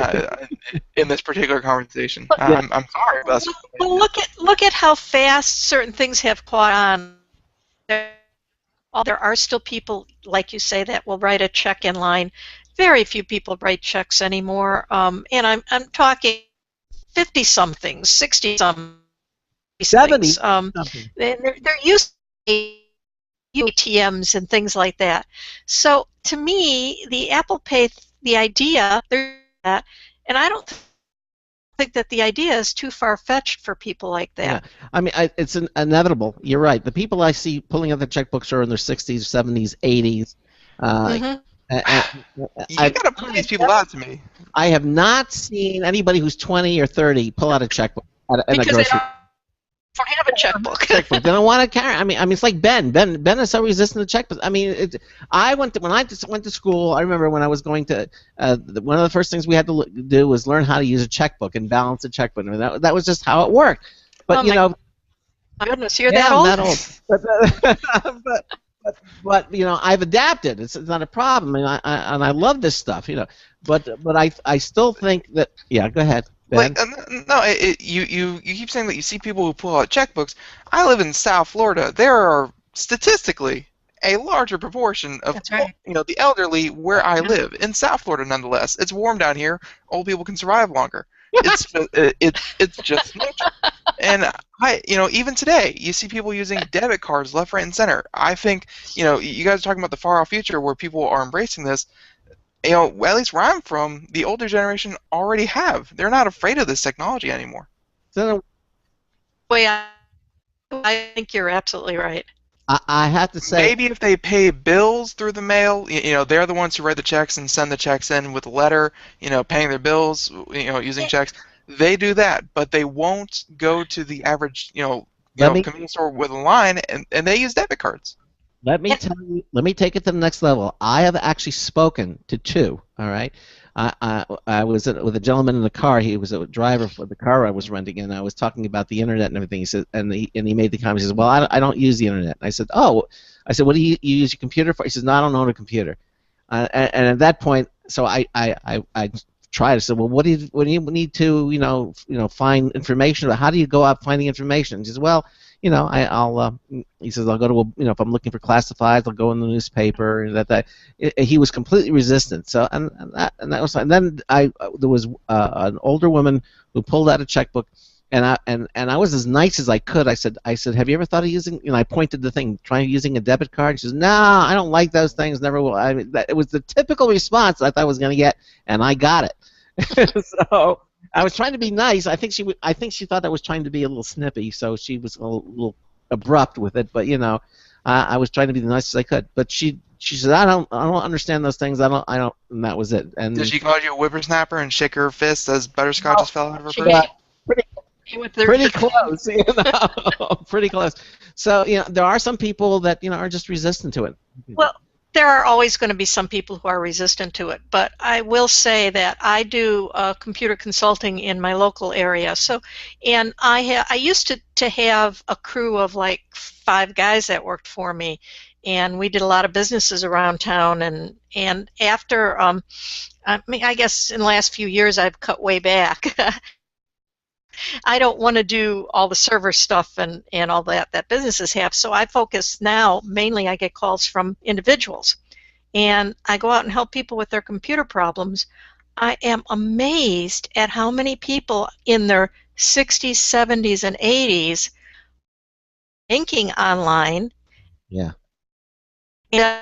in this particular conversation. I'm sorry, but that's well, look at how fast certain things have caught on. There are still people, like you say, that will write a check in line. Very few people write checks anymore, and I'm talking 50-somethings, 60-somethings. 70. They're used to ATMs and things like that. So to me, the Apple Pay, the idea, and I don't think that the idea is too far-fetched for people like that. Yeah. I mean, it's inevitable. You're right. The people I see pulling out their checkbooks are in their 60s, 70s, 80s. You gotta point these people out to me. I have not seen anybody who's 20 or 30 pull out a checkbook at a grocery. Don't have a checkbook. They don't want to carry. I mean, it's like Ben. Ben is so resistant to checkbooks. I mean, when I went to school. I remember when I was going to. One of the first things we had to do was learn how to use a checkbook and balance a checkbook. I mean, that was just how it worked. But my goodness, you're that old. That old. But I've adapted. It's not a problem, and I love this stuff. But I still think that. Yeah, go ahead. Like, no, you keep saying that you see people who pull out checkbooks. I live in South Florida. There are statistically a larger proportion of the elderly where I live in South Florida. Nonetheless, it's warm down here. Old people can survive longer. It's just nature. And even today, you see people using debit cards left, right, and center. I think you guys are talking about the far off future where people are embracing this. At least where I'm from, the older generation already have. They're not afraid of this technology anymore. Well, yeah, I think you're absolutely right. I have to say, maybe if they pay bills through the mail, they're the ones who write the checks and send the checks in with a letter, paying their bills, using checks. They do that, but they won't go to the average, convenience store with a line, and they use debit cards. Let me tell you. Let me take it to the next level. I have actually spoken to two. All right. I was with a gentleman in the car. He was a driver for the car I was renting, and I was talking about the internet and everything. He said, and he made the comment. He says, "Well, I don't use the internet." I said, "Oh," I said, "What do you use your computer for?" He says, "No, I don't own a computer." And at that point, so I tried. I said, "Well, what do you need to find information about? How do you go out finding information?" He says, "Well, he says I'll go to if I'm looking for classifieds, I'll go in the newspaper." And he was completely resistant. So and that was fine. Then there was an older woman who pulled out a checkbook, and I was as nice as I could. I said, "Have you ever thought of using?" I pointed the thing, trying using a debit card. She says, "No, I don't like those things. Never will." I mean, it was the typical response I thought I was going to get, and I got it. So. I was trying to be nice. I think she thought I was trying to be a little snippy, so she was a little abrupt with it. But I was trying to be the nicest I could. But she said, I don't understand those things. I don't, and that was it. And did she call you a whippersnapper and shake her fist as butterscotch just fell out of her purse? Pretty close, pretty close. So there are some people that are just resistant to it. Well, there are always going to be some people who are resistant to it, but I will say that I do computer consulting in my local area. So, and I used to have a crew of like 5 guys that worked for me, and we did a lot of businesses around town. And after, I guess in the last few years I've cut way back. I don't want to do all the server stuff and all that businesses have, so I focus now, mainly I get calls from individuals, and I go out and help people with their computer problems. I am amazed at how many people in their 60s, 70s, and 80s banking online. Yeah. And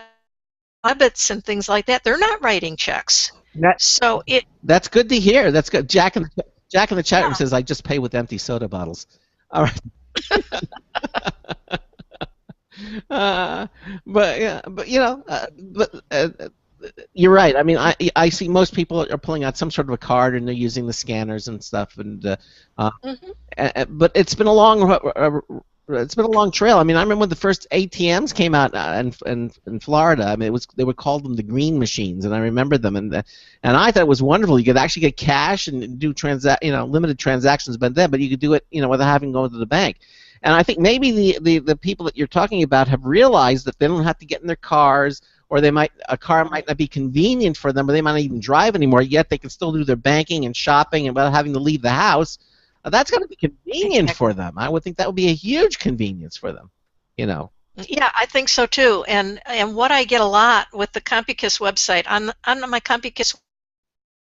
habits and things like that. They're not writing checks. That's good to hear. That's good. Jack in the chat room says, "I just pay with empty soda bottles." All right. But you're right. I mean, I see most people are pulling out some sort of a card and they're using the scanners and stuff. But it's been a long trail. I mean, I remember when the first ATMs came out in Florida. I mean, they would call them the green machines, and I remember them. And I thought it was wonderful. You could actually get cash and do limited transactions, but you could do it, without having to go to the bank. And I think maybe the people that you're talking about have realized that they don't have to get in their cars, or a car might not be convenient for them, or they might not even drive anymore, yet they can still do their banking and shopping and without having to leave the house. That's going to be convenient for them. I would think that would be a huge convenience for them, you know. Yeah, I think so too. And what I get a lot with the CompuKiss website, on my CompuKiss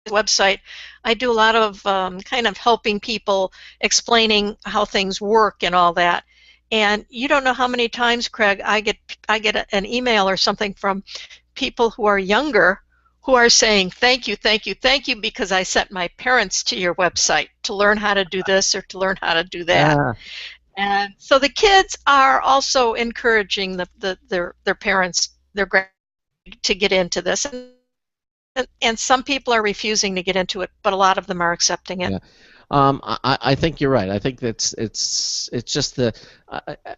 website, I do a lot of kind of helping people, explaining how things work and all that. And you don't know how many times, Craig, I get an email or something from people who are younger who are saying, thank you, thank you, thank you, because I sent my parents to your website to learn how to do this or to learn how to do that. And so the kids are also encouraging their parents, their grandparents, to get into this. And some people are refusing to get into it, but a lot of them are accepting it. Yeah. I think you're right. I think it's just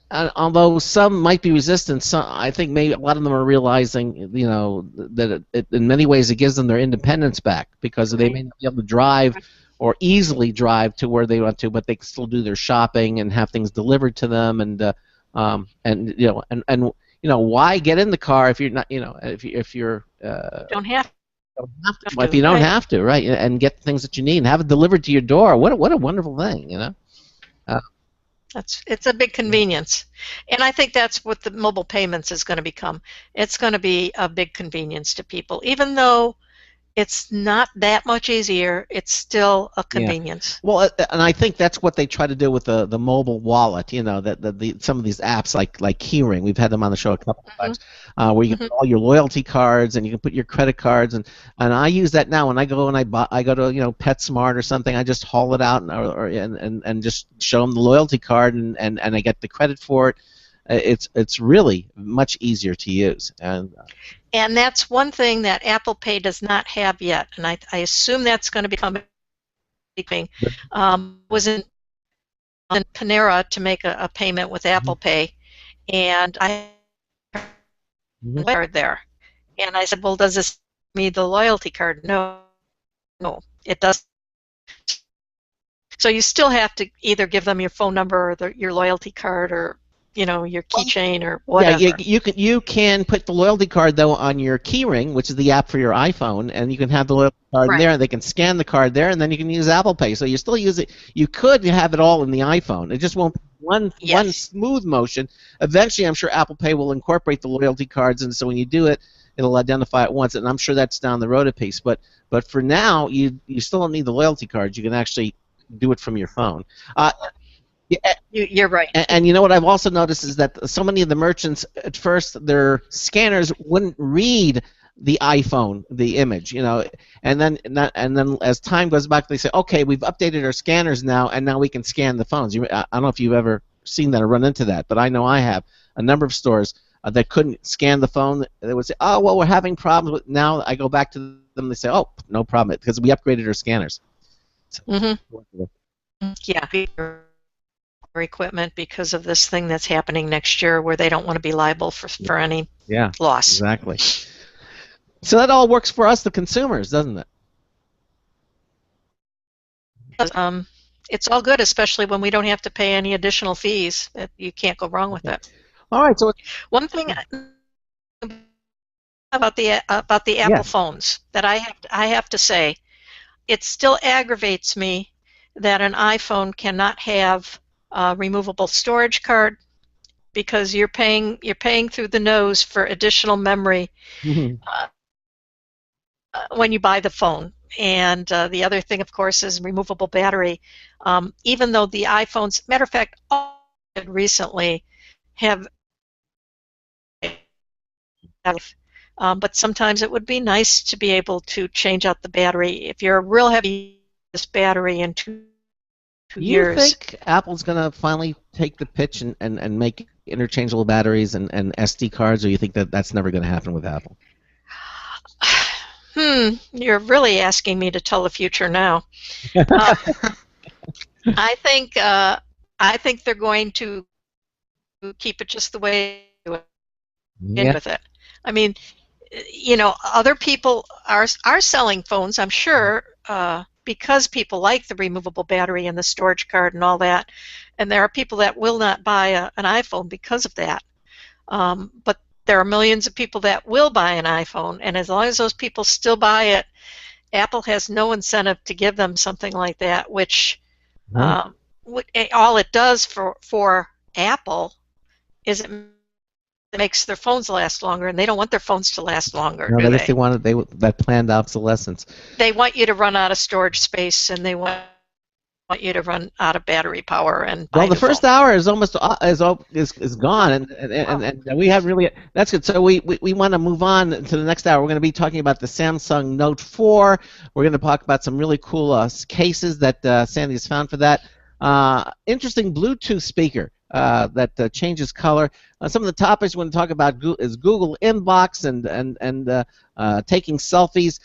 although some might be resistant, I think maybe a lot of them are realizing, you know, that in many ways it gives them their independence back, because they may not be able to drive or easily drive to where they want to, but they can still do their shopping and have things delivered to them, and you know, why get in the car if you're not, you know, if you're don't have if you don't have to, right, and get the things that you need and have it delivered to your door. What a wonderful thing, you know. It's a big convenience, and I think that's what the mobile payments is going to become. It's going to be a big convenience to people, even though it's not that much easier. It's still a convenience. Yeah. Well, and I think that's what they try to do with the mobile wallet. You know, some of these apps like Keyring. We've had them on the show a couple of times, where you can put all your loyalty cards and you can put your credit cards, and I use that now when I go and I go to, you know, PetSmart or something. I just haul it out and just show them the loyalty card, and I get the credit for it. It's really much easier to use. And that's one thing that Apple Pay does not have yet, and I assume that's going to become a big thing. Was in Panera to make a payment with Apple Pay, and I card there, and I said, well, does this mean the loyalty card? No, it doesn't. So you still have to either give them your phone number or your loyalty card, or, you know, your keychain or whatever. Yeah, you can put the loyalty card though on your Keyring, which is the app for your iPhone, and you can have the loyalty card there, and they can scan the card there, and then you can use Apple Pay. So you still use it. You could have it all in the iPhone. It just won't be one smooth motion. Eventually, I'm sure Apple Pay will incorporate the loyalty cards, and so when you do it, it'll identify it once. And I'm sure that's down the road a piece. But for now, you still don't need the loyalty cards. You can actually do it from your phone. You're right. And you know what I've also noticed is that so many of the merchants, at first, their scanners wouldn't read the iPhone, the image, you know, and then as time goes by, they say, okay, we've updated our scanners now, and now we can scan the phones. I don't know if you've ever seen that or run into that, but I know I have. A number of stores that couldn't scan the phone, they would say, oh, well, we're having problems with. Now I go back to them, they say, oh, no problem, because we upgraded our scanners. So, yeah. Equipment because of this thing that's happening next year, where they don't want to be liable for any loss. Exactly. So that all works for us, the consumers, doesn't it? It's all good, especially when we don't have to pay any additional fees. You can't go wrong with it. All right. So one thing about the Apple phones that I have to say, it still aggravates me that an iPhone cannot have removable storage card, because you're paying through the nose for additional memory when you buy the phone. And the other thing, of course, is removable battery. Even though the iPhones, matter of fact, all recently have, but sometimes it would be nice to be able to change out the battery if you're a real heavy battery in 2 years. You think Apple's going to finally take the pitch and make interchangeable batteries and SD cards, or you think that's never going to happen with Apple? You're really asking me to tell the future now. I think they're going to keep it just the way with it. I mean, you know, other people are selling phones, I'm sure, because people like the removable battery and the storage card and all that. And there are people that will not buy an iPhone because of that. But there are millions of people that will buy an iPhone, and as long as those people still buy it, Apple has no incentive to give them something like that, which all it does for Apple is it makes their phones last longer, and they don't want their phones to last longer, No, do they wanted that planned obsolescence. They want you to run out of storage space, and they want you to run out of battery power. And well, the first hour is almost is gone, and we have really, that's good. So we want to move on to the next hour. We're going to be talking about the Samsung Note 4. We're going to talk about some really cool cases that Sandy has found for that. Interesting Bluetooth speaker that changes color. Some of the topics we're going to talk about is Google Inbox and taking selfies.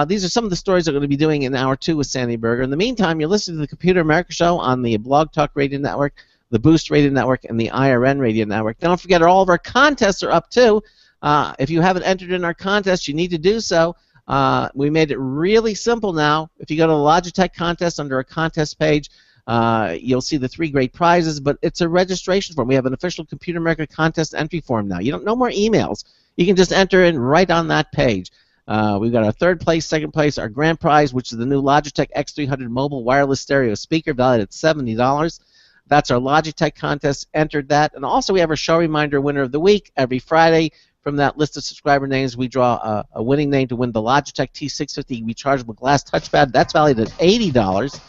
These are some of the stories we're going to be doing in hour 2 with Sandy Berger. In the meantime, you're listening to the Computer America Show on the Blog Talk Radio Network, the Boost Radio Network, and the IRN Radio Network. Don't forget, all of our contests are up too. If you haven't entered in our contest, you need to do so. We made it really simple now. If you go to the Logitech contest under a contest page, you'll see the 3 great prizes, but it's a registration form. We have an official Computer America contest entry form now. You don't no more emails. You can just enter in right on that page. We've got our 3rd place, 2nd place, our grand prize, which is the new Logitech X300 mobile wireless stereo speaker, valued at $70. That's our Logitech contest. Entered that. And also we have our show reminder winner of the week. Every Friday from that list of subscriber names, we draw a winning name to win the Logitech T650 rechargeable glass touchpad. That's valued at $80.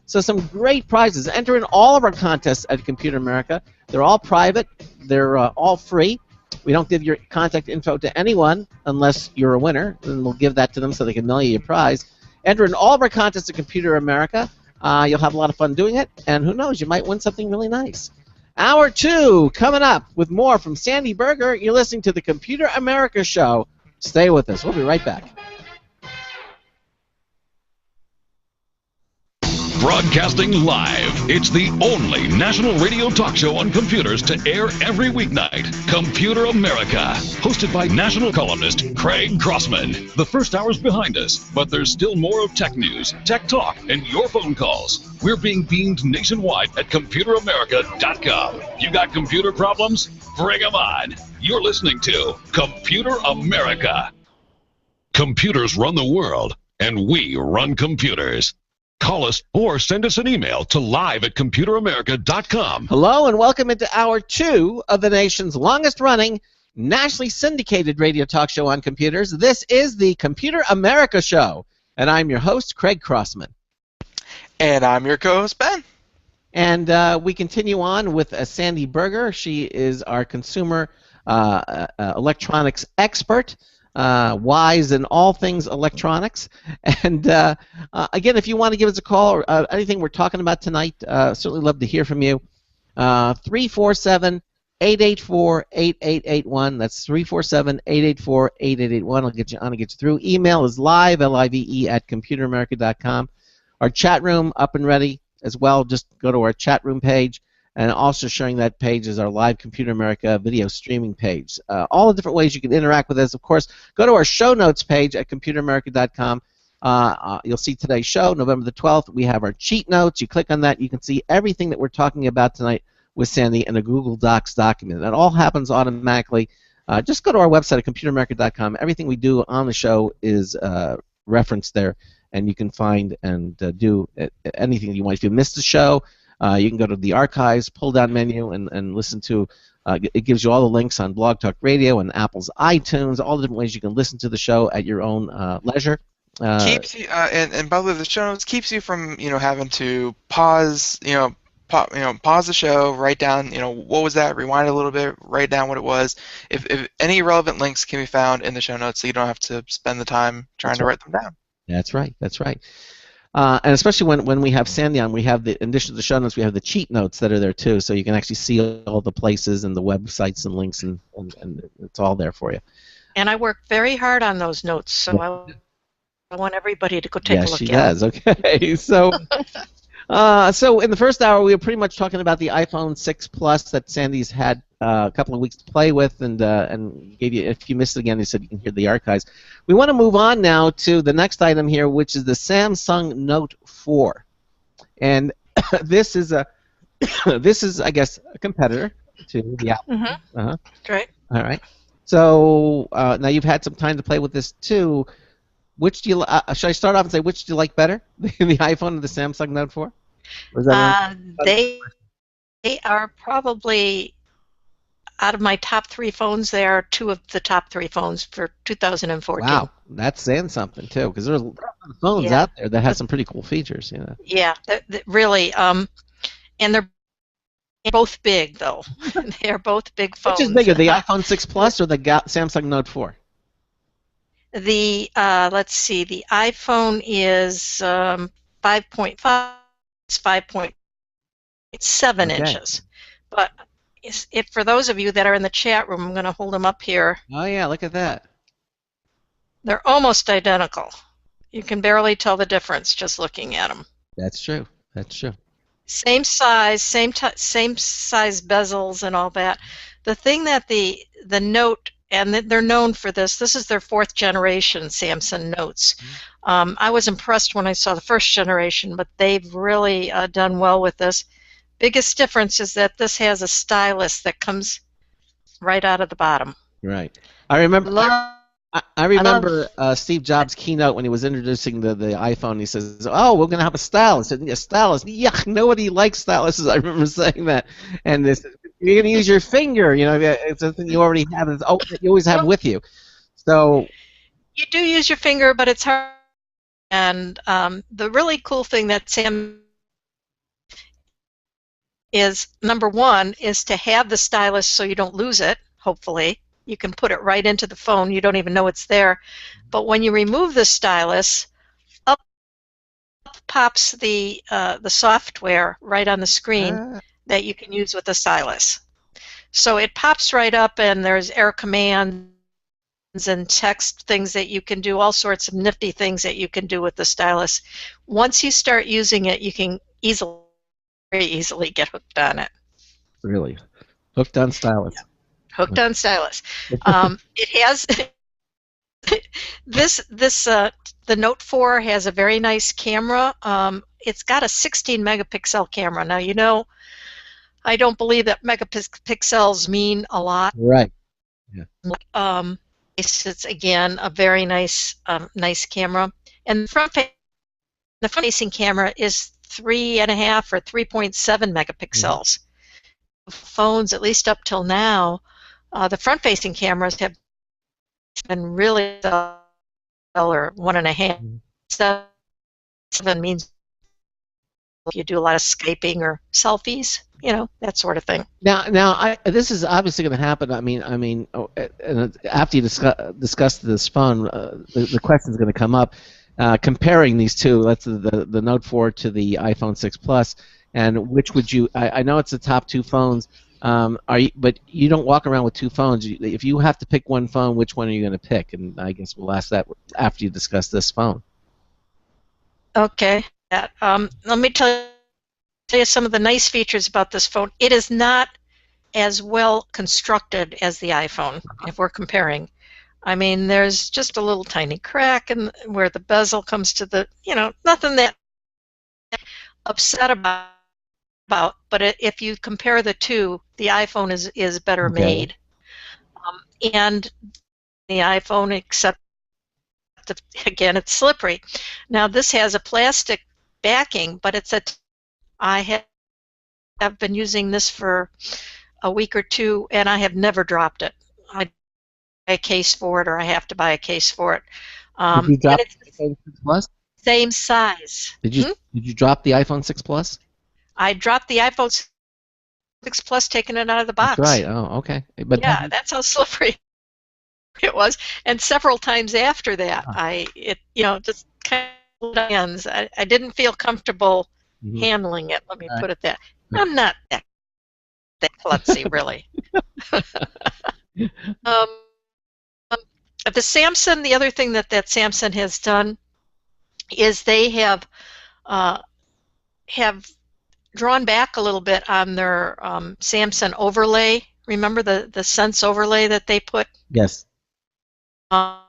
So some great prizes. Enter in all of our contests at Computer America. They're all private. They're all free. We don't give your contact info to anyone unless you're a winner, and we'll give that to them so they can mail you your prize. Enter in all of our contests at Computer America. You'll have a lot of fun doing it, and who knows, you might win something really nice. Hour 2 coming up with more from Sandy Berger. You're listening to the Computer America Show. Stay with us. We'll be right back. Broadcasting live, it's the only national radio talk show on computers to air every weeknight. Computer America, hosted by national columnist Craig Crossman. The first hour's behind us, but there's still more of tech news, tech talk, and your phone calls. We're being beamed nationwide at ComputerAmerica.com. You got computer problems? Bring them on. You're listening to Computer America. Computers run the world, and we run computers. Call us or send us an email to live@computeramerica.com. Hello and welcome into hour 2 of the nation's longest-running, nationally syndicated radio talk show on computers. This is the Computer America Show, and I'm your host, Craig Crossman. And I'm your co-host, Ben. And we continue on with Sandy Berger. She is our consumer electronics expert. Wise in all things electronics. And again, if you want to give us a call or anything we're talking about tonight, certainly love to hear from you. 347-884-8881. That's 347-884-8881. I'll get you on and get you through. Email is live, L-I-V-E, at computeramerica.com. Our chat room up and ready as well. Just go to our chat room page. And also showing that page is our live Computer America video streaming page. All the different ways you can interact with us. Of course, go to our show notes page at ComputerAmerica.com. You'll see today's show, November the 12th. We have our cheat notes. You click on that, you can see everything that we're talking about tonight with Sandy in a Google Docs document. That all happens automatically. Just go to our website at ComputerAmerica.com. Everything we do on the show is referenced there, and you can find and do anything you want. If you missed the show, you can go to the archives, pull-down menu, and listen to. It gives you all the links on Blog Talk Radio and Apple's iTunes, all the different ways you can listen to the show at your own leisure. Keeps you, and by the way, the show notes keeps you from having to pause, pause the show, write down, what was that, rewind a little bit, write down what it was. If any relevant links can be found in the show notes, so you don't have to spend the time trying to write them down. That's right. That's right. And especially when we have Sandy on, we have in addition to the show notes, we have the cheat notes that are there too, so you can actually see all the places and the websites and links, and it's all there for you. And I work very hard on those notes, so I want everybody to go take a look at it. Yes, she does. Okay, so So in the first hour, we were pretty much talking about the iPhone 6 Plus that Sandy's had a couple of weeks to play with, and gave you, if you missed it again, he said you can hear the archives. We want to move on now to the next item here, which is the Samsung Note 4, and this is I guess a competitor to the Apple. Mm-hmm. Great. All right. So now you've had some time to play with this too. Which do you? Should I start off and say which do you like better, the iPhone or the Samsung Note 4? They are probably, out of my top 3 phones, they are 2 of the top 3 phones for 2014. Wow, that's saying something too, because there's a lot of phones out there that have some pretty cool features, you know. Yeah, really. And they're both big, though. They're both big phones. Which is bigger, the iPhone 6 Plus or the Samsung Note 4? The let's see, the iPhone is 5.5. It's 5.7 inches. But for those of you that are in the chat room, I'm going to hold them up here. Oh yeah, look at that. They're almost identical. You can barely tell the difference just looking at them. That's true. That's true. Same size, same size bezels and all that. The thing that the Note, and they're known for this. This is their 4th generation Samsung Notes. I was impressed when I saw the 1st generation, but they've really done well with this. Biggest difference is that this has a stylus that comes right out of the bottom. Right. I remember. I remember Steve Jobs' keynote when he was introducing the iPhone. He says, "Oh, we're going to have a stylus." A stylus? Yuck! Nobody likes styluses. I remember saying that. And this, you're going to use your finger. You know, it's something you already have. You always have with you. So you do use your finger, but it's hard. And the really cool thing that Sam is, number one, is to have the stylus so you don't lose it. Hopefully. You can put it right into the phone. You don't even know it's there. But when you remove the stylus, up pops the software right on the screen that you can use with the stylus. So it pops right up, and there's air commands and text things that you can do, all sorts of nifty things that you can do with the stylus. Once you start using it, you can very easily get hooked on it. Really? Hooked on stylus. Yeah. Hooked on stylus. It has the Note 4 has a very nice camera. It's got a 16 megapixel camera. Now, you know, I don't believe that megapixels mean a lot. Right. Yeah. It's again a very nice camera, and the front-facing camera is 3.5 or 3.7 megapixels. Phones, at least up till now, the front-facing cameras have been really stellar. 1.5. 7 means if you do a lot of Skyping or selfies, you know, that sort of thing. Now, this is obviously going to happen. I mean, after you discuss this phone, the question is going to come up, comparing these two. That's the Note 4 to the iPhone 6 Plus, and which would you? I know it's the top 2 phones. But you don't walk around with 2 phones. If you have to pick one phone, which one are you going to pick? And I guess we'll ask that after you discuss this phone. Okay. Let me tell you some of the nice features about this phone. It is not as well constructed as the iPhone, if we're comparing. I mean, there's just a little tiny crack where the bezel comes to the, you know, nothing that upset about. But if you compare the two, the iPhone is better made. And the iPhone, except again, it's slippery. Now this has a plastic backing, but I have been using this for a week or 2, and I have never dropped it. I buy a case for it, or I have to buy a case for it. Did you drop the iPhone 6 Plus? Same size. Did you drop the iPhone 6 Plus? I dropped the iPhone 6 Plus, taking it out of the box. That's right. Oh, okay. But yeah, that's how slippery it was. And several times after that, just kind of hands. I didn't feel comfortable handling it. Let me put it that. I'm not that klutzy, really. The Samsung. The other thing that Samsung has done is they have have drawn back a little bit on their Samsung overlay. Remember the Sense overlay that they put? Yes. And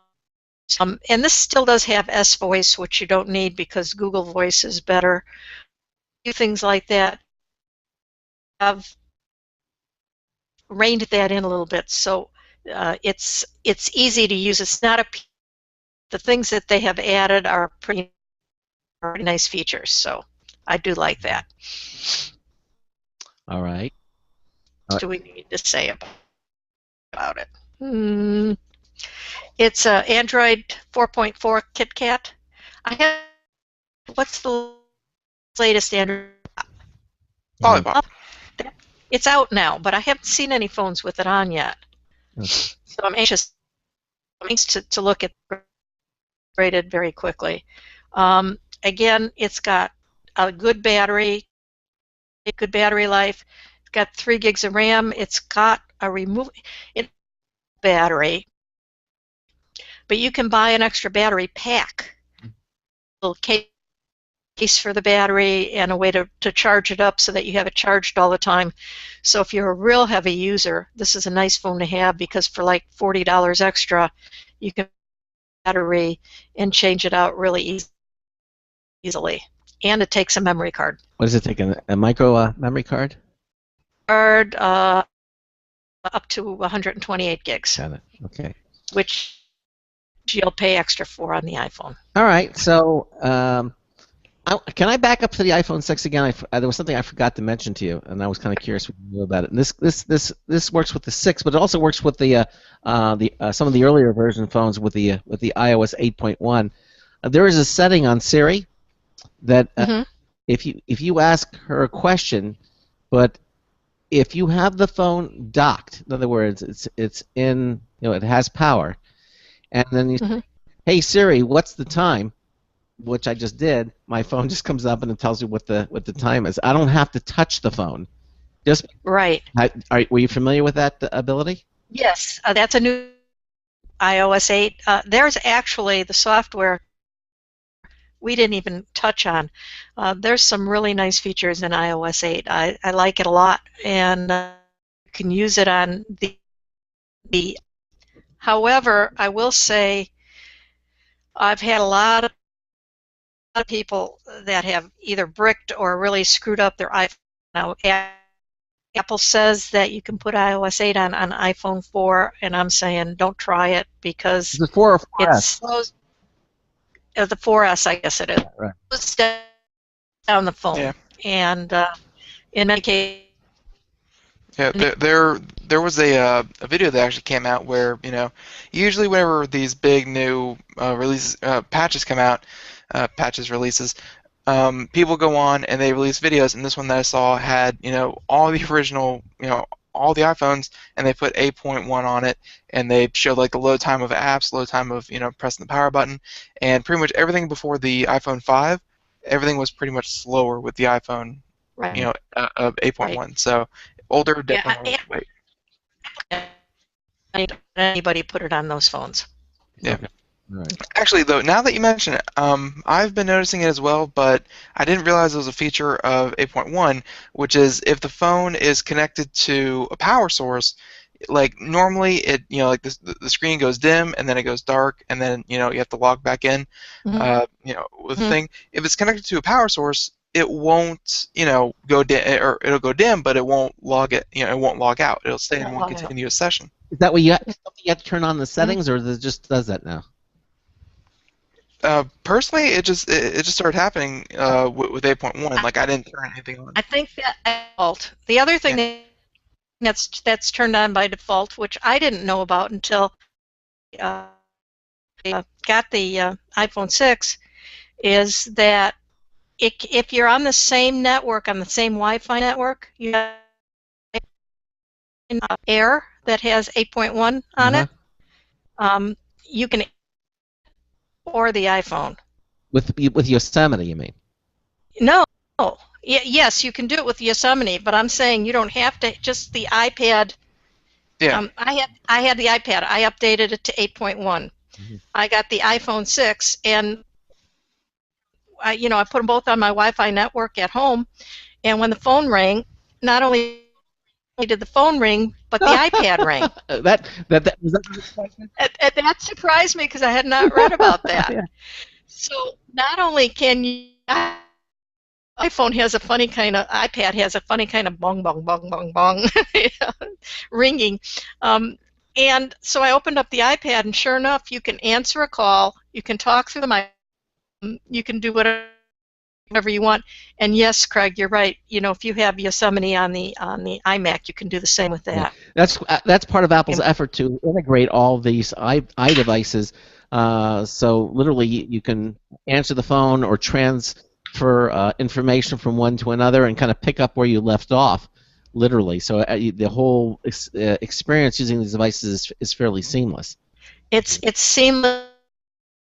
this still does have S Voice, which you don't need because Google Voice is better. Things like that have reined that in a little bit, so it's easy to use. It's not the things that they have added are pretty nice features, so I do like that. All right. What do we need to say about it? It's Android 4.4 KitKat. What's the latest Android? Lollipop. It's out now, but I haven't seen any phones with it on yet. Okay. So I'm anxious to look at it rated very quickly. Again, it's got a good battery life. It's got 3 gigs of RAM. It's got a battery, but you can buy an extra battery pack. A little case for the battery and a way to charge it up so that you have it charged all the time. So if you're a real heavy user, this is a nice phone to have because for like $40 extra, you can battery and change it out really easily. And it takes a memory card. What does it take? A micro memory card? Up to 128 gigs. Got it. Okay. Which you'll pay extra for on the iPhone. All right. So, can I back up to the iPhone 6 again? There was something I forgot to mention to you, and I was kind of curious what you knew about it. And this works with the 6, but it also works with the some of the earlier version phones with the iOS 8.1. There is a setting on Siri that if you ask her a question, but if you have the phone docked, in other words, it's in, it has power, and then you say, "Hey Siri, what's the time?" Which I just did. My phone just comes up and it tells you what the time is. I don't have to touch the phone. Just right. Were you familiar with that ability? Yes, that's a new iOS 8. There's actually the software we didn't even touch on. There's some really nice features in iOS 8. I like it a lot, and you can use it on the. However, I will say I've had a lot of people that have either bricked or really screwed up their iPhone. Now, Apple says that you can put iOS 8 on iPhone 4, and I'm saying don't try it because the 4 or 4S? It slows. The 4S, I guess it is. Right. It slows down the phone, Yeah. And in many cases. Yeah, there was a video that actually came out where usually whenever these big new releases patches come out, releases, people go on and they release videos, and this one that I saw had all the original all the iPhones, and they put 8.1 on it, and they showed like the load time of apps, load time of pressing the power button, and pretty much everything before the iPhone 5, everything was pretty much slower with the iPhone, right. 8.1. Right. So older definitely. Anybody put it on those phones? Yeah. Okay. Right. Actually, though, now that you mention it, I've been noticing it as well, but I didn't realize it was a feature of 8.1, which is if the phone is connected to a power source, like normally it, like the screen goes dim and then it goes dark and then you have to log back in, with the thing. If it's connected to a power source, it won't, go dim, or it'll go dim, but it won't log it, it won't log out. It'll stay in one continuous session. Is that what you have to turn on the settings, or it just does that now? Personally, it just started happening with 8.1. Like I didn't turn anything on. I think that default. The other thing that's turned on by default, which I didn't know about until I got the iPhone 6, is that if you're on the same network, on the same Wi-Fi network, you have Air that has 8.1 on it. You can. Or the iPhone. With Yosemite, you mean? No. Yes, you can do it with Yosemite, but I'm saying you don't have to. Just the iPad. Yeah. I had the iPad. I updated it to 8.1. I got the iPhone 6, and I put them both on my Wi-Fi network at home, and when the phone rang, not only did the phone ring, but the iPad rang. that was that. And that surprised me because I had not read about that. Yeah. So not only can you, iPad has a funny kind of bong bong bong bong bong ringing, and so I opened up the iPad, and sure enough, you can answer a call, you can talk through the mic, you can do whatever you want. And yes, Craig, you're right. If you have Yosemite on the iMac, you can do the same with that. Yeah. That's part of Apple's effort to integrate all these iDevices. So literally, you can answer the phone or transfer information from one to another and kind of pick up where you left off, literally. So the whole experience using these devices is fairly seamless. It's seamless.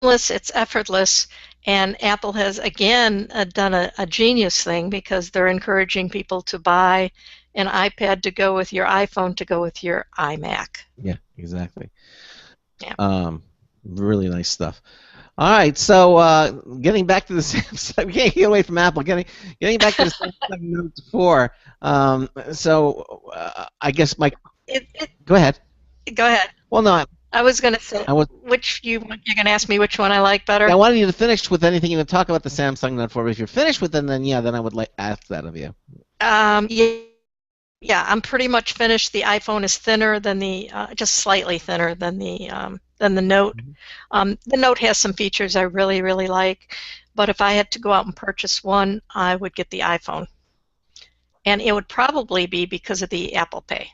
It's effortless. And Apple has, again, done a genius thing because they're encouraging people to buy an iPad to go with your iPhone to go with your iMac. Yeah, exactly. Yeah. Really nice stuff. All right, so getting back to the Samsung, we can't get away from Apple. Getting back to the Samsung Note 4. I guess go ahead. Go ahead. Well, no. I was going to say, you're going to ask me which one I like better? I wanted you to finish with anything you would talk about the Samsung Note 4. But if you're finished with it, then I would ask that of you. Yeah, I'm pretty much finished. The iPhone is thinner than just slightly thinner than the Note. The Note has some features I really, really like, but if I had to go out and purchase one, I would get the iPhone, and it would probably be because of the Apple Pay.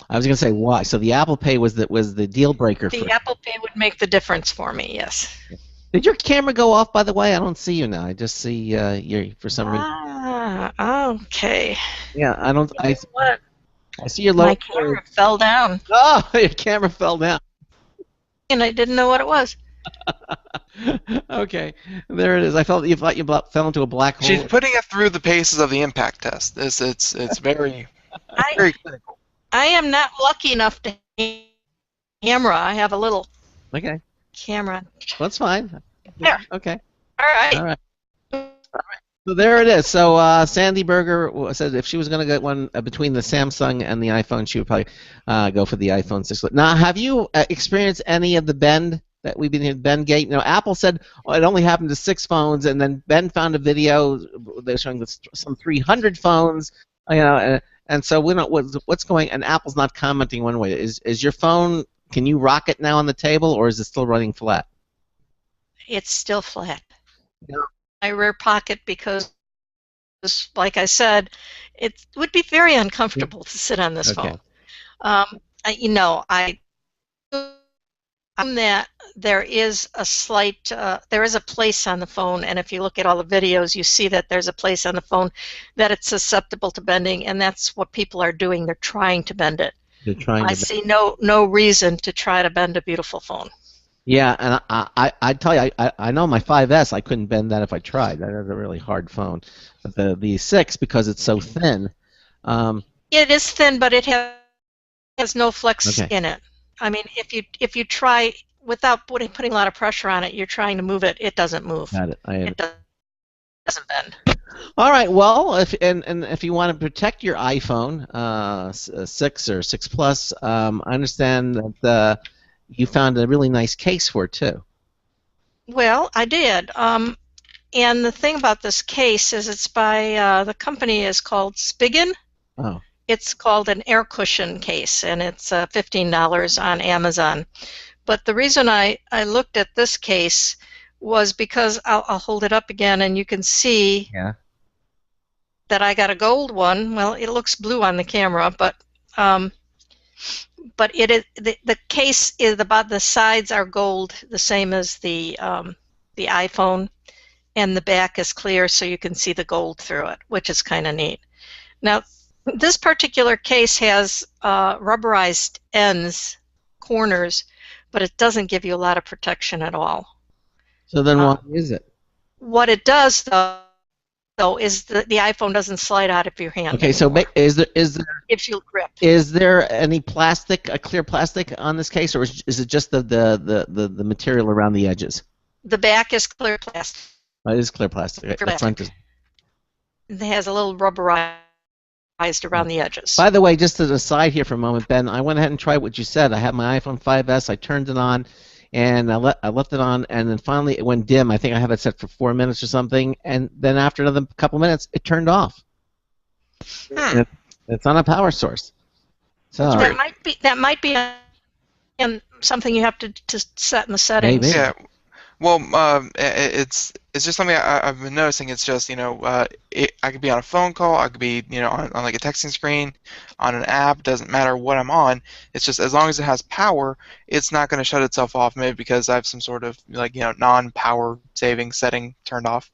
I was going to say why. So the Apple Pay was the deal breaker. The Apple Pay would make the difference for me. Yes. Did your camera go off, by the way? I don't see you now. I just see you for some reason. Okay. Yeah, I don't. You know what? I see your logo. My camera fell down. Oh, your camera fell down. And I didn't know what it was. Okay, there it is. I thought you fell into a black hole. She's putting it through the paces of the impact test. It's very very critical. I am not lucky enough to have a camera. I have a little camera. That's fine. There. Okay. All right. All right. So there it is. So Sandy Berger said if she was going to get one between the Samsung and the iPhone, she would probably go for the iPhone 6. Now, have you experienced any of the bend that we've been in Bendgate? Apple said it only happened to 6 phones, and then Ben found a video they're showing some 300 phones. And so we don't what's going. And Apple's not commenting one way. Is your phone? Can you rock it now on the table, or is it still running flat? It's still flat. Yeah. I rear pocket because, like I said, it would be very uncomfortable to sit on this phone. That there is a slight, there is a place on the phone, and if you look at all the videos, you see that there's a place on the phone that it's susceptible to bending, and that's what people are doing. They're trying to bend it. I see no reason to try to bend a beautiful phone. Yeah, and I tell you, I know my 5S, I couldn't bend that if I tried. That is a really hard phone. But the 6, because it's so thin. It is thin, but it has no flex in it. I mean, if you try without putting a lot of pressure on it, you're trying to move it. It doesn't move. Got it. It doesn't bend. All right. Well, if you want to protect your iPhone 6 or 6 Plus, I understand that you found a really nice case for it too. Well, I did. And the thing about this case is it's by the company is called Spigen. Oh. It's called an air cushion case, and it's $15 on Amazon. But the reason I looked at this case was because I'll hold it up again, and you can see that I got a gold one. Well, it looks blue on the camera, but it is the case is about the sides are gold, the same as the iPhone, and the back is clear, so you can see the gold through it, which is kind of neat. Now, this particular case has rubberized ends, corners, but it doesn't give you a lot of protection at all. So then what is it? What it does, though, is the iPhone doesn't slide out of your hand. Okay, so is there gives you grip. Is there any plastic, a clear plastic on this case, or is it just the material around the edges? The back is clear plastic. It is clear plastic. The front is. It has a little rubberized around the edges. By the way, just as an aside here for a moment, Ben, I went ahead and tried what you said. I had my iPhone 5S. I turned it on, and I left it on, and then finally it went dim. I think I have it set for 4 minutes or something, and then after another couple minutes, it turned off. It's on a power source. So that might be something you have to set in the settings. Maybe. Yeah. Well, it's just something I've been noticing. It's just, I could be on a phone call, I could be, on like a texting screen, on an app. Doesn't matter what I'm on. It's just as long as it has power, it's not going to shut itself off. Maybe because I have some sort of non-power saving setting turned off.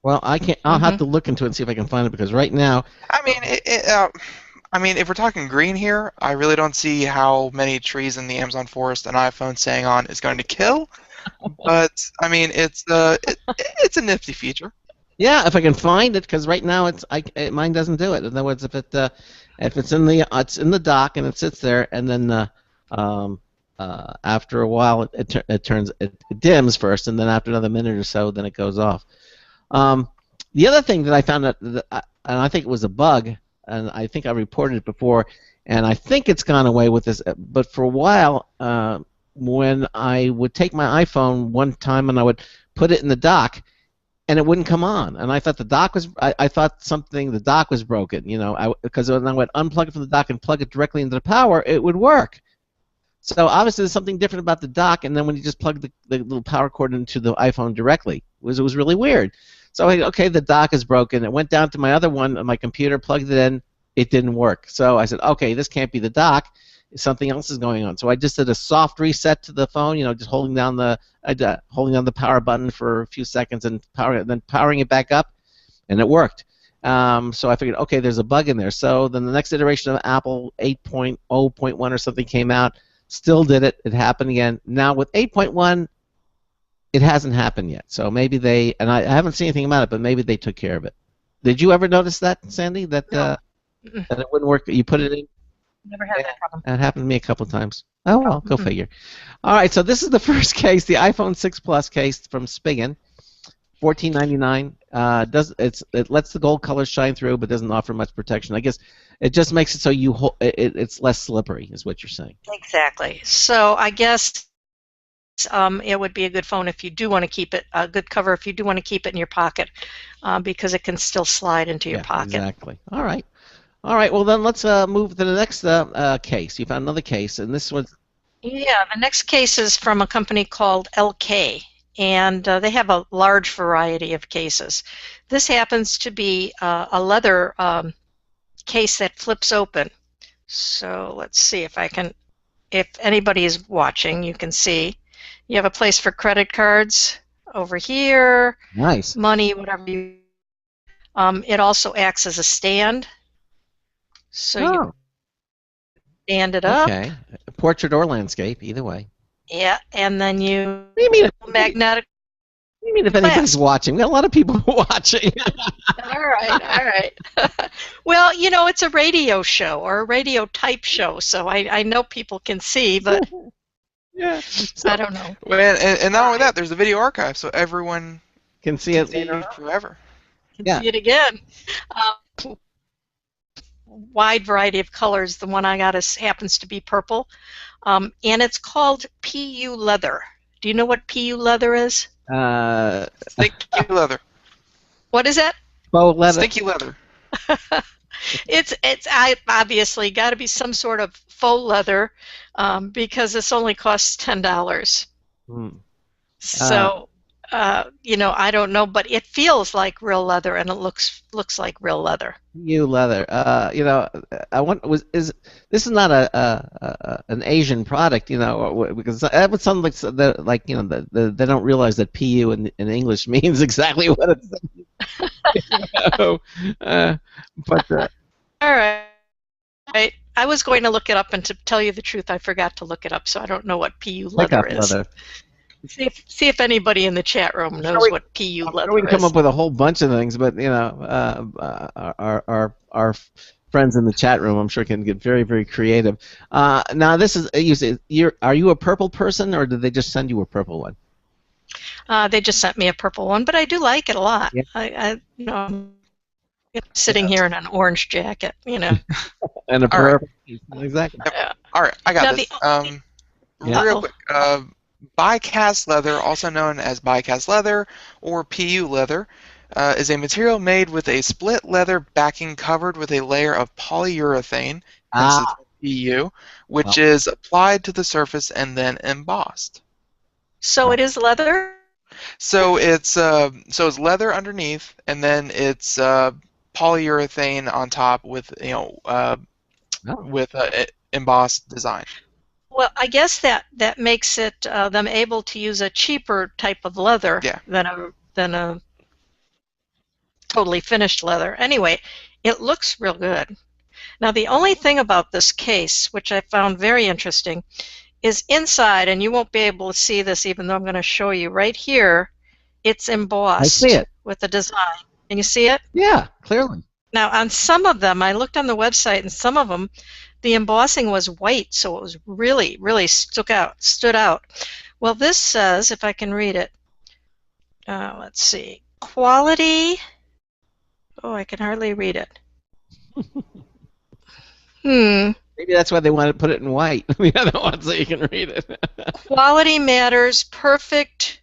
Well, I can't. I'll have to look into it and see if I can find it, because right now. I mean, if we're talking green here, I really don't see how many trees in the Amazon forest an iPhone staying on is going to kill. But I mean, it's a nifty feature. Yeah, if I can find it, because right now mine doesn't do it. In other words, if it's in the dock and it sits there, and then after a while it dims first, and then after another minute or so, then it goes off. The other thing that I found out, and I think it was a bug, and I think I reported it before, and I think it's gone away with this, but for a while, when I would take my iPhone one time and I would put it in the dock, and it wouldn't come on, and I thought the dock was broken, because when I would unplug it from the dock and plug it directly into the power, it would work. So obviously there's something different about the dock, and then when you just plug the little power cord into the iPhone directly, it was really weird. So okay, the dock is broken. It went down to my other one on my computer, plugged it in, it didn't work. So I said, okay, this can't be the dock. Something else is going on. So I just did a soft reset to the phone, just holding down the power button for a few seconds and then powering it back up, and it worked. So I figured, okay, there's a bug in there. So then the next iteration of Apple 8.0.1 or something came out, still did it. It happened again. Now with 8.1, it hasn't happened yet. So maybe and I haven't seen anything about it, but maybe they took care of it. Did you ever notice that, Sandy, that that it wouldn't work? You put it in? Never had that problem. That happened to me a couple times. Oh, well, go figure. All right, so this is the first case, the iPhone 6 Plus case from Spigen, $14.99. It lets the gold colors shine through, but doesn't offer much protection. I guess it just makes it so it's less slippery, is what you're saying. Exactly. So I guess it would be a good phone if you do want to keep it, a good cover if you do want to keep it in your pocket, because it can still slide into your pocket. Exactly. All right. Well, then let's move to the next case. You found another case, and this was. Yeah, the next case is from a company called LK, and they have a large variety of cases. This happens to be a leather case that flips open. So let's see if anybody is watching, you can see. You have a place for credit cards over here. Nice. Money, whatever you. It also acts as a stand. So you stand it up. Okay. Portrait or landscape, either way. Yeah, and then you. What do you mean? Magnetic. What do you mean if anybody's watching? We got a lot of people watching. All right. Well, it's a radio show or a radio type show, so I know people can see, but yeah, I don't know. Well, and not only that, there's a video archive, so everyone can see it forever. Can see it again. Wide variety of colors. The one I got happens to be purple, and it's called PU leather. Do you know what PU leather is? Sticky leather. What is that? Faux leather. Sticky leather. It's obviously got to be some sort of faux leather, because this only costs $10. So I don't know, but it feels like real leather, and it looks like real leather. PU leather. I want this is not an Asian product, because that would sound like they don't realize that PU in English means exactly what it says. But all right. I was going to look it up, and to tell you the truth, I forgot to look it up, so I don't know what PU leather is. Leather. See if anybody in the chat room knows what PU leather is. We can come up with a whole bunch of things, but our friends in the chat room, I'm sure, can get very, very creative. Now, this is are you a purple person, or did they just send you a purple one? They just sent me a purple one, but I do like it a lot. Yeah. I'm sitting here in an orange jacket, And a All right. purple. Exactly. All right, I got Now, this. Yeah. Real quick, biecast leather, also known as biecast leather or PU leather, is a material made with a split leather backing covered with a layer of polyurethane, hence the term PU, which is applied to the surface and then embossed. So it is leather? So it's leather underneath, and then it's polyurethane on top with embossed design. Well, I guess that makes it them able to use a cheaper type of leather than a totally finished leather. Anyway, it looks real good. Now, the only thing about this case, which I found very interesting, is inside, and you won't be able to see this even though I'm going to show you right here, it's embossed I see it. with a design. Can you see it? Yeah, clearly. Now, on some of them, I looked on the website, and some of them, the embossing was white, so it was really, really stood out. Well, this says, if I can read it, let's see, quality. Oh, I can hardly read it. Maybe that's why they want to put it in white. The other one, so you can read it. Quality matters. Perfect.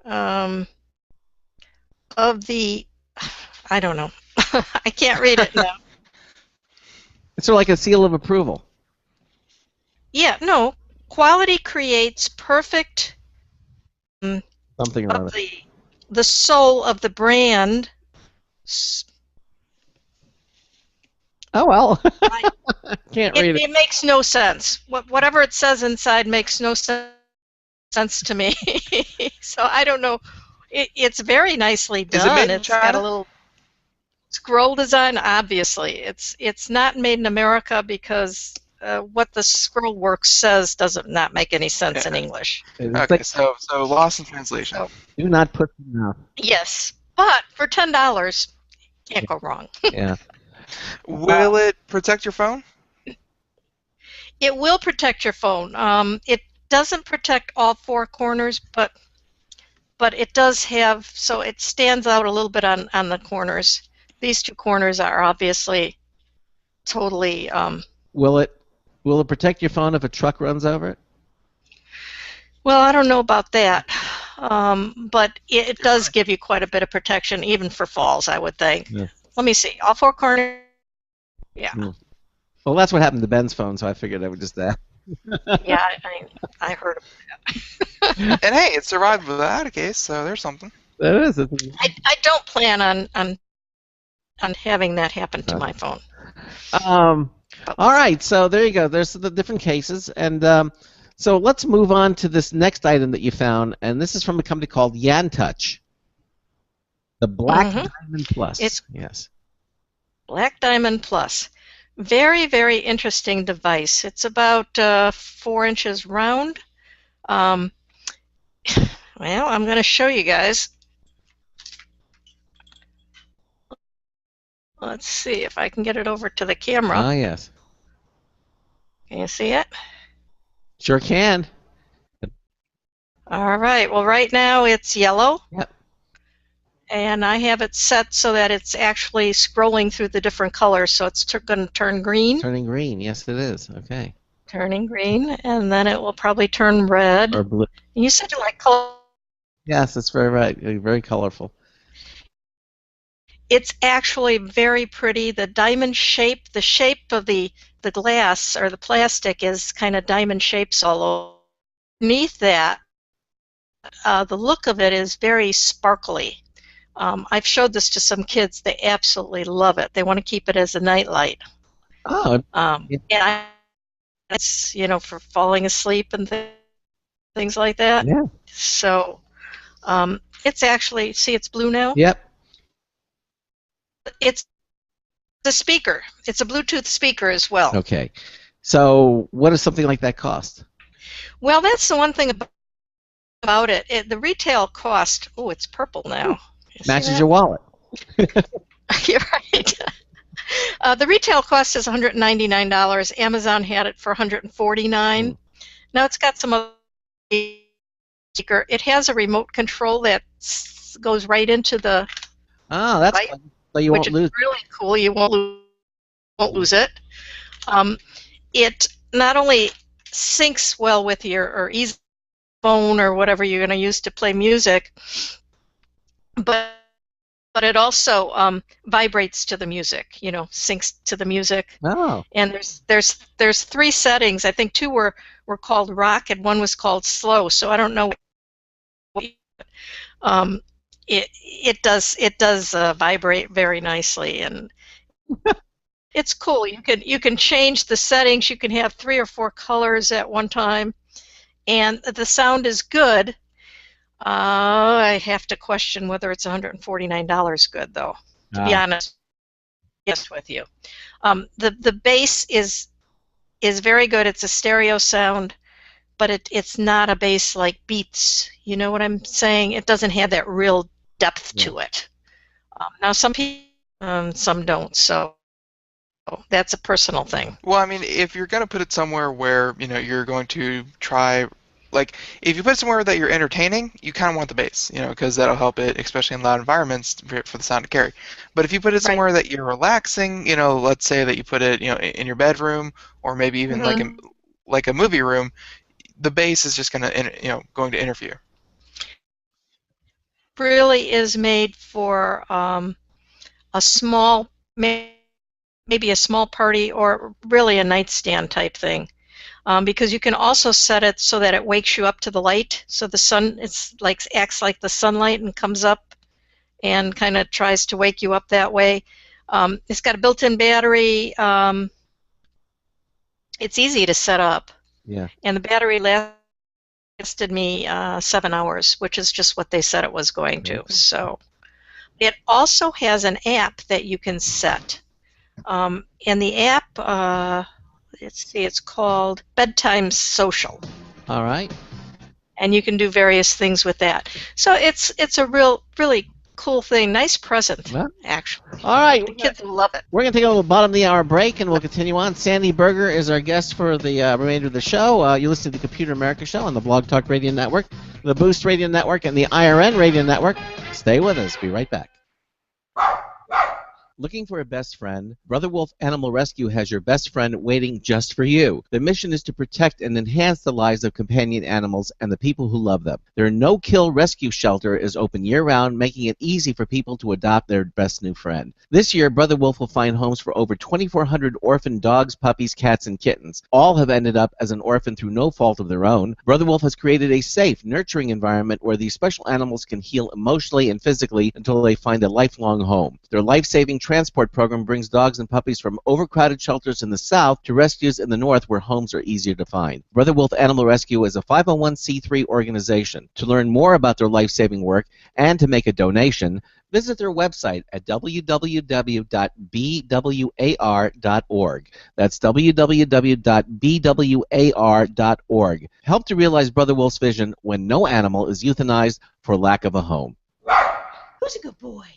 Of the, I don't know. I can't read it now. It's sort of like a seal of approval. Yeah, no. Quality creates perfect. Something or other. The soul of the brand. Oh well. Can't read it. It makes no sense. Whatever it says inside makes no sense to me. So I don't know. It's very nicely done. Is it made in It's got a little scroll design. Obviously, it's not made in America because what the scroll work says doesn't not make any sense in English. Okay, so lost in translation. So, do not put them out. yes, but for $10, can't go wrong. Yeah. Will it protect your phone? It will protect your phone. It doesn't protect all four corners, but it does have, so it stands out a little bit on the corners. These two corners are obviously totally. Will it protect your phone if a truck runs over it? Well, I don't know about that, but it does give you quite a bit of protection, even for falls, I would think. Yeah. Let me see. All four corners. Yeah. Well, that's what happened to Ben's phone, so I figured I would just that. Yeah, I heard of that. And hey, it survived without a case, so there's something. That is. I don't plan on having that happen to my phone. All right, so there you go. There's the different cases, and so let's move on to this next item that you found, and this is from a company called YanTouch. The Black Diamond Plus. Yes. Black Diamond Plus. Very, very interesting device. It's about 4 inches round. Well, I'm going to show you guys. Let's see if I can get it over to the camera. Ah, yes. Can you see it? Sure can. All right. Well, right now it's yellow. Yep. And I have it set so that it's actually scrolling through the different colors, so it's going to turn green. Turning green, yes it is. Okay. Turning green, and then it will probably turn red. Or blue. You said you like color. Yes, that's very right. Very colorful. It's actually very pretty. The diamond shape, the shape of the glass or the plastic is kind of diamond shapes all over. Underneath that, the look of it is very sparkly. I've showed this to some kids. They absolutely love it. They want to keep it as a nightlight. Oh. And it's, for falling asleep and things like that. Yeah. So it's actually, see, it's blue now? Yep. It's the speaker. It's a Bluetooth speaker as well. Okay. So what does something like that cost? Well, that's the one thing about it. The retail cost, oh, it's purple now. Matches your wallet. You're right. The retail cost is $199. Amazon had it for $149. Now it's got some other speaker. It has a remote control that goes right into the That's light, fun. So you which won't is lose. really cool. You won't lose it. It not only syncs well with your or easy phone or whatever you're going to use to play music, but it also vibrates to the music. You know, syncs to the music. Oh. And there's 3 settings. I think 2 were called rock and 1 was called slow. So I don't know. It does vibrate very nicely, and it's cool. You can change the settings. You can have 3 or 4 colors at one time, and the sound is good. I have to question whether it's $149 good, though. To be honest with you, the bass is very good. It's a stereo sound, but it's not a bass like Beats. You know what I'm saying? It doesn't have that real depth to it. Now some people, some don't. So that's a personal thing. Well, I mean, if you're going to put it somewhere where, you know, you're going to try, like, if you put it somewhere that you're entertaining, you kind of want the bass, you know, because that'll help it, especially in loud environments, for the sound to carry. But if you put it somewhere that you're relaxing, you know, let's say that you put it, you know, in your bedroom or maybe even like a movie room, the bass is just going to interfere. Really is made for a small, maybe a small party or really a nightstand type thing, because you can also set it so that it wakes you up to the light, so the sun acts like the sunlight and comes up and kind of tries to wake you up that way. It's got a built-in battery. It's easy to set up. Yeah. And the battery lasted me 7 hours, which is just what they said it was going to. So it also has an app that you can set. And the app, let's see, it's called Bedtime Social. All right. And you can do various things with that. So it's a really cool thing. Nice present, actually. All right. The kids will love it. We're going to take a bottom of the hour break, and we'll continue on. Sandy Berger is our guest for the remainder of the show. You listen to the Computer America Show on the Blog Talk Radio Network, the Boost Radio Network, and the IRN Radio Network. Stay with us. Be right back. Looking for a best friend? Brother Wolf Animal Rescue has your best friend waiting just for you. The mission is to protect and enhance the lives of companion animals and the people who love them. Their no-kill rescue shelter is open year-round, making it easy for people to adopt their best new friend. This year, Brother Wolf will find homes for over 2,400 orphan dogs, puppies, cats, and kittens. All have ended up as an orphan through no fault of their own. Brother Wolf has created a safe, nurturing environment where these special animals can heal emotionally and physically until they find a lifelong home. Their life-saving transport program brings dogs and puppies from overcrowded shelters in the south to rescues in the north where homes are easier to find. Brother Wolf Animal Rescue is a 501c3 organization. To learn more about their life-saving work and to make a donation, visit their website at www.bwar.org. That's www.bwar.org. Help to realize Brother Wolf's vision when no animal is euthanized for lack of a home. Who's a good boy?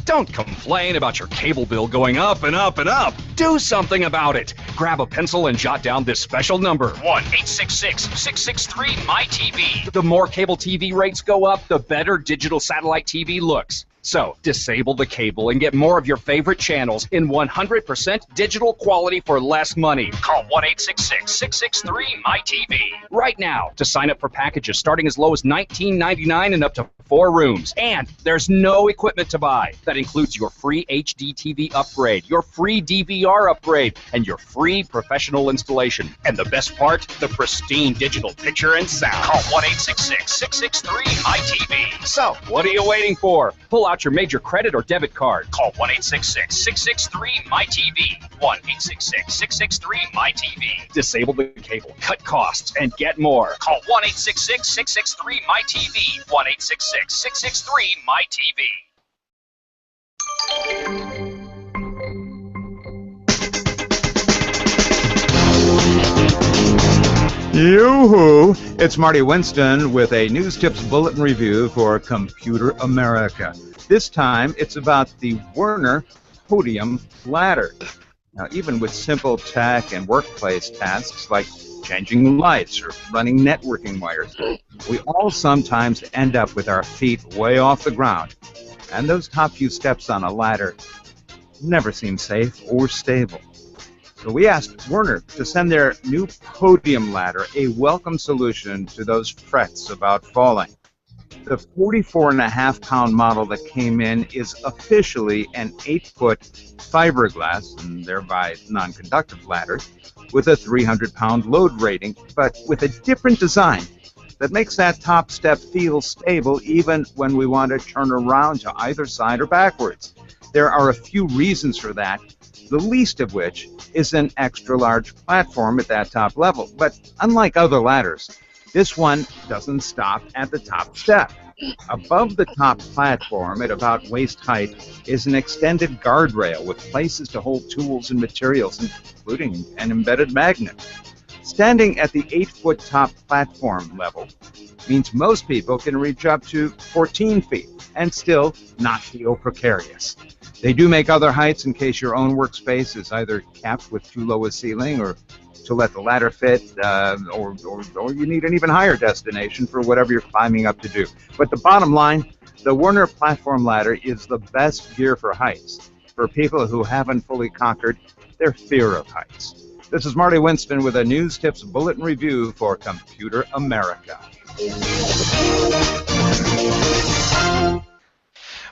Don't complain about your cable bill going up and up and up. Do something about it. Grab a pencil and jot down this special number, 1-866-663-MY-TV. The more cable TV rates go up, the better digital satellite TV looks. So, disable the cable and get more of your favorite channels in 100% digital quality for less money. Call 1-866-663-MY-TV right now to sign up for packages starting as low as $19.99 and up to 4 rooms. And there's no equipment to buy. That includes your free HD TV upgrade, your free DVR upgrade, and your free professional installation. And the best part, the pristine digital picture and sound. Call 1-866-663-MY-TV. So, what are you waiting for? Pull out your major credit or debit card. Call 1-866-663-MY-TV. 1-866-663-MY-TV. Disable the cable, cut costs, and get more. Call 1-866-663-MY-TV. 1-866-663-MY-TV. Yoo-hoo! It's Marty Winston with a News Tips Bulletin Review for Computer America. This time, it's about the Werner Podium Ladder. Now, even with simple tech and workplace tasks like changing lights, or running networking wires. We all sometimes end up with our feet way off the ground, and those top few steps on a ladder never seem safe or stable. So we asked Werner to send their new podium ladder a welcome solution to those frets about falling. The 44.5-pound model that came in is officially an 8-foot fiberglass, and thereby non-conductive ladder, with a 300-pound load rating, but with a different design that makes that top step feel stable even when we want to turn around to either side or backwards. There are a few reasons for that, the least of which is an extra-large platform at that top level. But unlike other ladders, this one doesn't stop at the top step. Above the top platform at about waist height is an extended guardrail with places to hold tools and materials, including an embedded magnet. Standing at the 8-foot top platform level means most people can reach up to 14 feet and still not feel precarious. They do make other heights in case your own workspace is either capped with too low a ceiling or to let the ladder fit, or you need an even higher destination for whatever you're climbing up to do. But the bottom line, the Werner platform ladder is the best gear for heights, for people who haven't fully conquered their fear of heights. This is Marty Winston with a News Tips Bulletin Review for Computer America.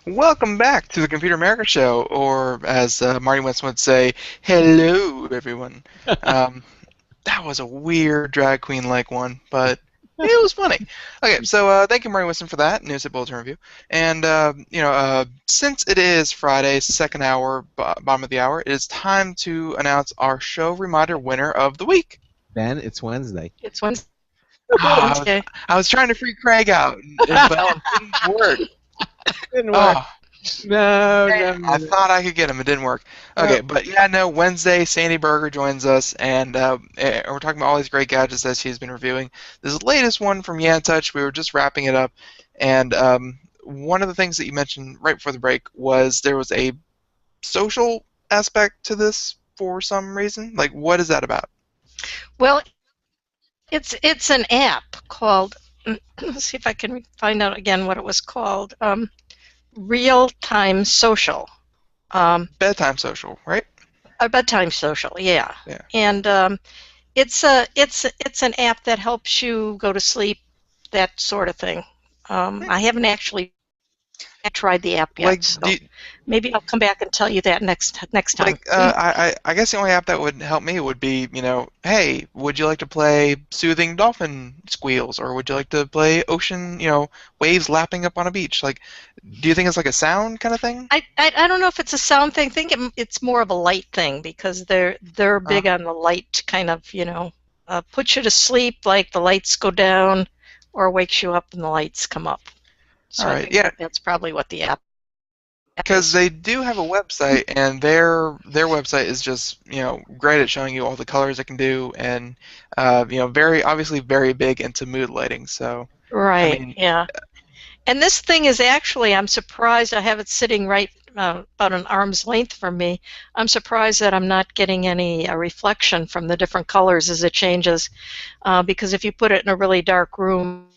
Welcome back to the Computer America Show, or as Marty Winston would say, hello, everyone. That was a weird drag queen-like one, but it was funny. Okay, so thank you, Marty Winston, for that News Tip Bulletin Review. And, since it is Friday, second hour, bottom of the hour, it is time to announce our show reminder winner of the week. Ben, it's Wednesday. It's Wednesday. I was trying to freak Craig out, but it didn't work. Didn't work. No. I thought I could get him. It didn't work. Okay, but yeah, no, Wednesday, Sandy Berger joins us, and we're talking about all these great gadgets that she's been reviewing. This is the latest one from YanTouch. We were just wrapping it up, and one of the things that you mentioned right before the break was there was a social aspect to this for some reason. Like, what is that about? Well, it's an app called, let's see if I can find out again what it was called, Real-Time Social. Bedtime social, right? A bedtime social, yeah. Yeah. And it's an app that helps you go to sleep, that sort of thing. I haven't actually tried the app yet, Like, so maybe I'll come back and tell you that next time. Like, I guess the only app that would help me would be, hey, would you like to play soothing dolphin squeals, or would you like to play ocean, waves lapping up on a beach? Like, do you think it's like a sound kind of thing? I don't know if it's a sound thing. I think it's more of a light thing, because they're big on the light kind of, puts you to sleep, like the lights go down, or wakes you up and the lights come up. So All I right, think yeah. that's probably what the app is. Because they do have a website, and their website is just great at showing you all the colors it can do, and obviously very big into mood lighting. So Right. Yeah. And this thing is actually, I'm surprised. I have it sitting right about an arm's length from me. I'm surprised that I'm not getting any reflection from the different colors as it changes, because if you put it in a really dark room,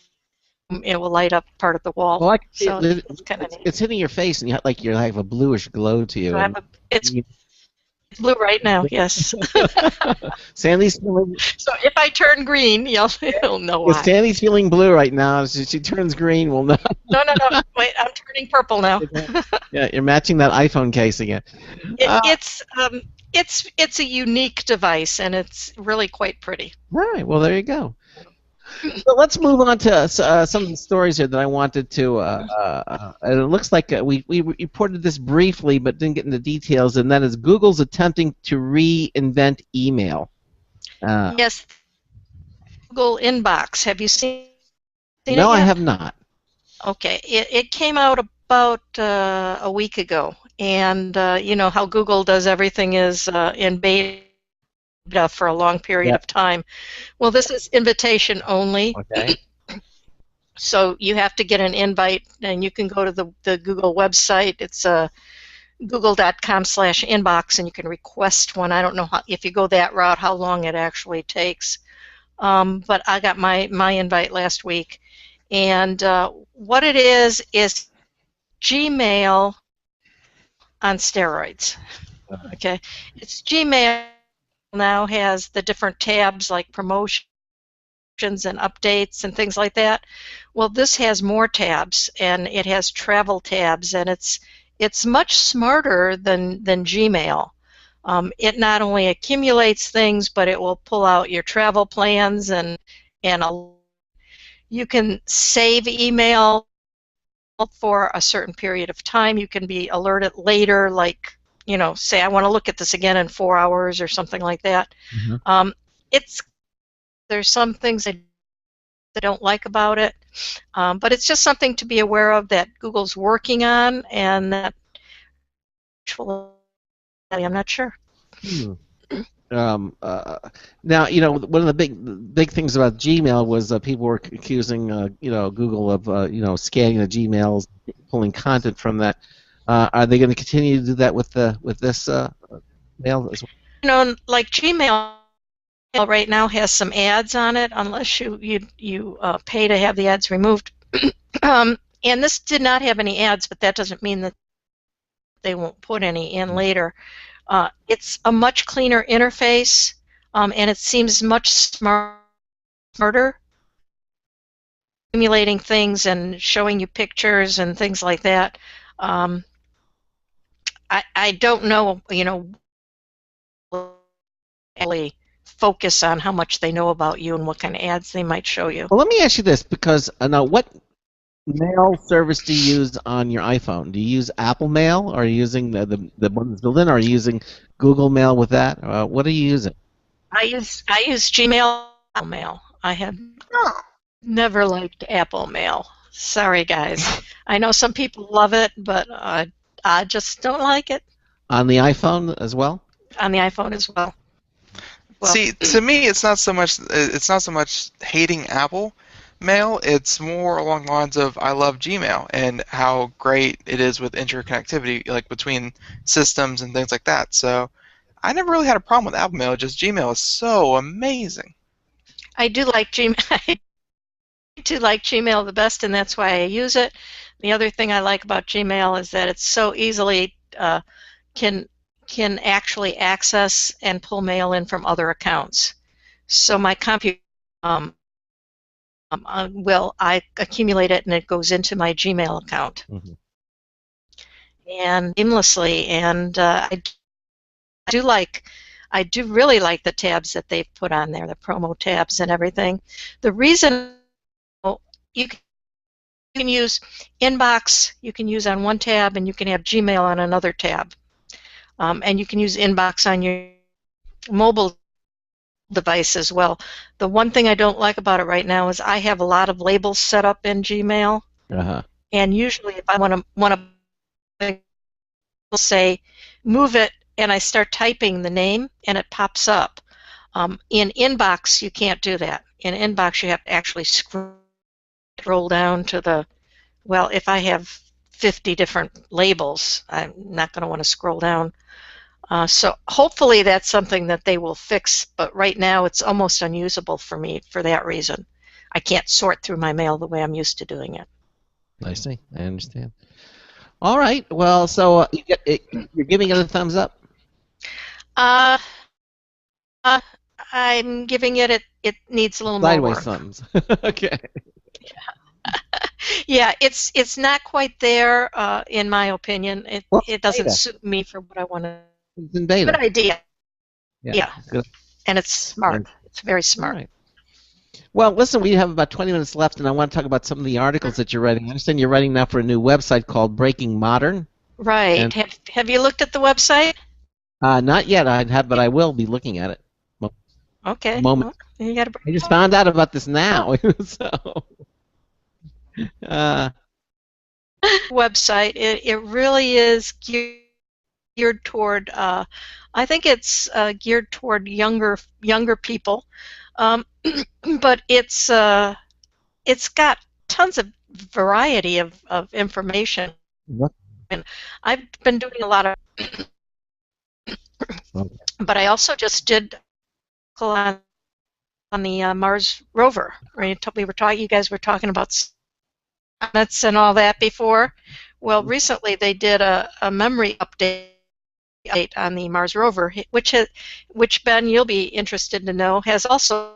it will light up part of the wall. Well, I can see So it's kind of it's hitting your face, and you have a bluish glow to you. it's blue right now. Yes. Sandy's feeling. So if I turn green, you'll know why. If Sandy's feeling blue right now, if she turns green, we'll know. No. Wait, I'm turning purple now. Yeah, you're matching that iPhone case again. It's a unique device, and it's really quite pretty. All right. Well, there you go. So let's move on to some of the stories here that I wanted to. And it looks like we reported this briefly, but didn't get into details. And that is Google's attempting to reinvent email. Yes, Google Inbox. Have you seen it? No, I yet? have not. Okay, it came out about a week ago, and you know how Google does everything is in beta for a long period of time. Well, this is invitation only. Okay. So you have to get an invite, and you can go to the Google website. It's google.com/inbox, and you can request one. I don't know if you go that route, how long it actually takes. but I got my invite last week. And what it is Gmail on steroids. Okay, it's Gmail now has the different tabs like promotions and updates and things like that. Well, this has more tabs, and it has travel tabs, and it's much smarter than Gmail. It not only accumulates things, but it will pull out your travel plans and you can save email for a certain period of time. You can be alerted later, like, say I want to look at this again in 4 hours or something like that. Mm-hmm. There's some things I don't like about it, but it's just something to be aware of that Google's working on, and that I'm not sure. Now, one of the big things about Gmail was people were accusing, Google of, scanning the Gmails, pulling content from that. Are they going to continue to do that with this mail as well? Like Gmail right now has some ads on it, unless you pay to have the ads removed. And this did not have any ads, but that doesn't mean that they won't put any in later. It's a much cleaner interface, and it seems much smarter, simulating things and showing you pictures and things like that. I don't know, really focus on how much they know about you and what kind of ads they might show you. Well, let me ask you this, because now what mail service do you use on your iPhone? Do you use Apple Mail, or are you using the one that's built in, or are you using Google Mail with that? What are you using? I use Gmail Mail. I have never liked Apple Mail. Sorry, guys. I know some people love it, but I just don't like it. On the iPhone as well? On the iPhone as well. See, to me, it's not so much hating Apple Mail. It's more along the lines of I love Gmail and how great it is with interconnectivity, like between systems and things like that. So I never really had a problem with Apple Mail. Just Gmail is so amazing. I do like Gmail. I do like Gmail the best, and that's why I use it. The other thing I like about Gmail is that it's so easily can actually access and pull mail in from other accounts. So my computer I accumulate it and it goes into my Gmail account, and seamlessly. And I do really like the tabs that they've put on there, the promo tabs and everything. The reason you can use Inbox, you can use on one tab, and you can have Gmail on another tab. And you can use Inbox on your mobile device as well. The one thing I don't like about it right now is I have a lot of labels set up in Gmail, and usually if I want to say move it, and I start typing the name, and it pops up. In Inbox, you can't do that. In Inbox, you have to actually scroll down to the, well, if I have 50 different labels, I'm not going to want to scroll down. So hopefully that's something that they will fix, but right now it's almost unusable for me for that reason. I can't sort through my mail the way I'm used to doing it. I see. I understand. All right. Well, so you're giving it a thumbs up? I'm giving it needs a little more work. Sideways thumbs. Okay. Yeah, it's not quite there, in my opinion. It doesn't suit me for what I want to. It's in beta. Good idea. Yeah. Good. And it's smart. It's very smart. All right. Well, listen, we have about 20 minutes left, and I want to talk about some of the articles that you're writing. I understand you're writing now for a new website called Breaking Modern. Right. And have you looked at the website? Not yet. I have, but I will be looking at it. Okay. Moment. Well, you gotta I just found out about this now. So. Website. It really is geared toward. I think it's geared toward younger people, but it's got tons of variety of information. What? And I've been doing a lot of, but I also just did on on the Mars rover. Right? You guys were talking about planets and all that before. Well, recently they did a memory update on the Mars rover, which Ben, you'll be interested to know, has also.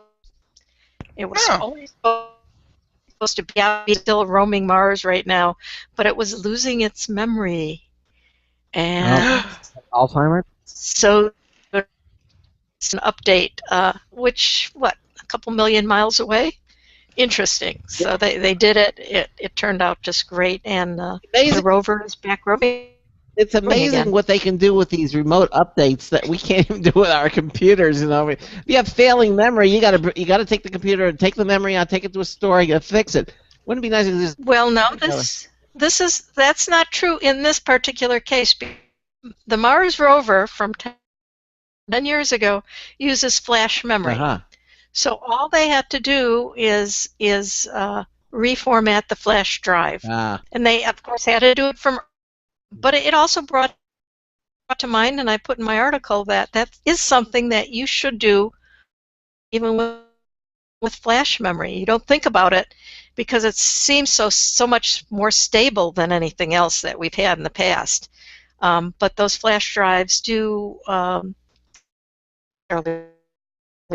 It was only supposed to be still roaming Mars right now, but it was losing its memory, and Alzheimer's. So it's an update, which a couple million miles away. Interesting. So they did it. It turned out just great, and the rover is back roaming. It's amazing what they can do with these remote updates that we can't even do with our computers. You know, if you have failing memory, you gotta take the computer and take the memory out, take it to a store, you gotta fix it. Wouldn't it be nice if this? Well, no, that's not true in this particular case. The Mars rover from 10 years ago uses flash memory. So all they had to do is reformat the flash drive, and they of course had to do it from. But it also brought to mind, and I put in my article that is something that you should do even with flash memory. You don't think about it because it seems so much more stable than anything else that we've had in the past. But those flash drives do they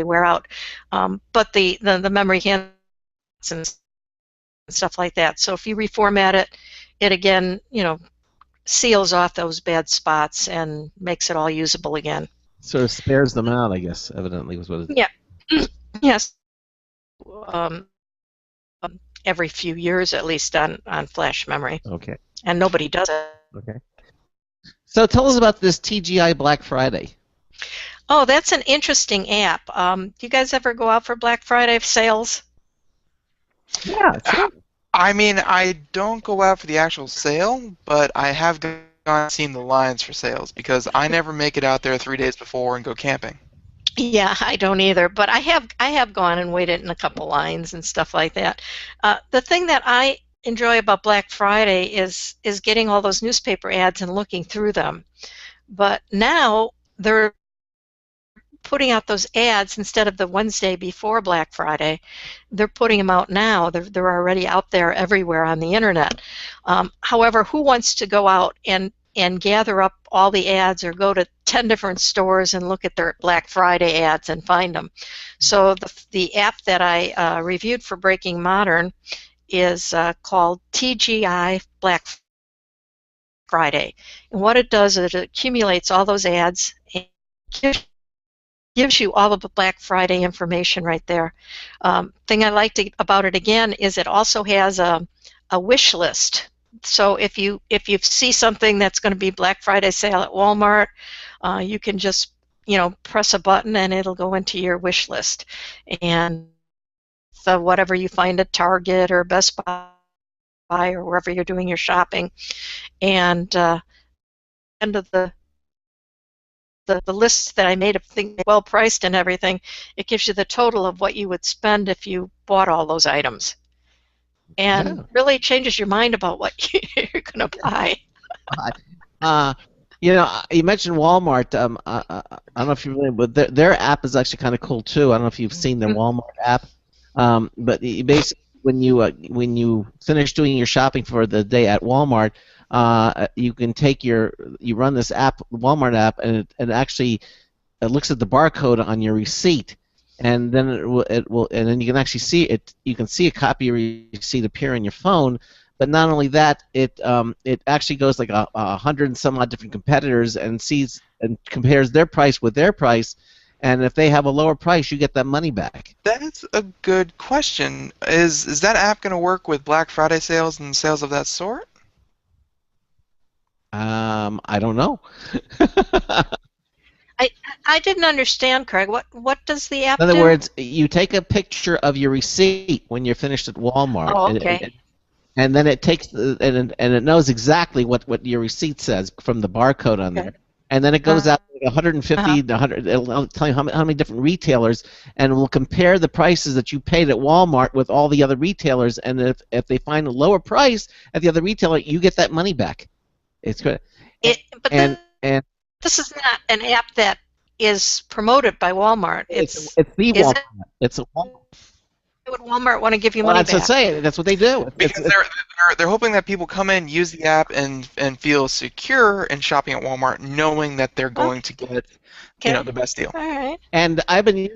wear out. But the memory can and stuff like that. So if you reformat it again, seals off those bad spots and makes it all usable again. Sort of spares them out, I guess. Evidently, was what it. Yeah. Yes. Every few years, at least on flash memory. Okay. And nobody does it. Okay. So tell us about this TGI Black Friday. Oh, that's an interesting app. Do you guys ever go out for Black Friday sales? Yeah. Sure. I mean, I don't go out for the actual sale, but I have gone and seen the lines for sales because I never make it out there 3 days before and go camping. Yeah, I don't either, but I have gone and waited in a couple lines and stuff like that. The thing that I enjoy about Black Friday is getting all those newspaper ads and looking through them. But now they're putting out those ads instead of the Wednesday before Black Friday. They're putting them out now. They're already out there everywhere on the internet. However, who wants to go out and gather up all the ads or go to 10 different stores and look at their Black Friday ads and find them? So the app that I reviewed for Breaking Modern is called TGI Black Friday. And what it does is it accumulates all those ads and gives you all of the Black Friday information right there. Thing I liked about it again is it also has a wish list. So if you see something that's going to be Black Friday sale at Walmart, you can just press a button and it'll go into your wish list. And so whatever you find at Target or Best Buy or wherever you're doing your shopping, and end of the list that I made of things well priced and everything, it gives you the total of what you would spend if you bought all those items. And really changes your mind about what you're going to buy. You mentioned Walmart. I don't know if you really, but their app is actually kind of cool too. I don't know if you've seen their Walmart app. But basically, when you finish doing your shopping for the day at Walmart, you can you run this app, Walmart app, and it actually looks at the barcode on your receipt. And then it will, and then you can actually see it. You can see a copy of your receipt appear on your phone. But not only that, it actually goes like 100 and some odd different competitors and sees and compares their price with their price. And if they have a lower price, you get that money back. That's a good question. Is that app going to work with Black Friday sales and sales of that sort? I don't know. I didn't understand, Craig. What does the app do? In other words, you take a picture of your receipt when you're finished at Walmart. Oh, okay. And then it takes and it knows exactly what your receipt says from the barcode on there. And then it goes out to 150 to 100. It'll tell you how many different retailers, and will compare the prices that you paid at Walmart with all the other retailers. And if they find a lower price at the other retailer, you get that money back. It's good. But this is not an app that is promoted by Walmart. It's the is Walmart. It's a Walmart. Would Walmart want to give you Well, money that's what I'm back? saying. That's what they do. Because they're hoping that people come in, use the app, and feel secure in shopping at Walmart, knowing that they're going to get the best deal. All right. And I've been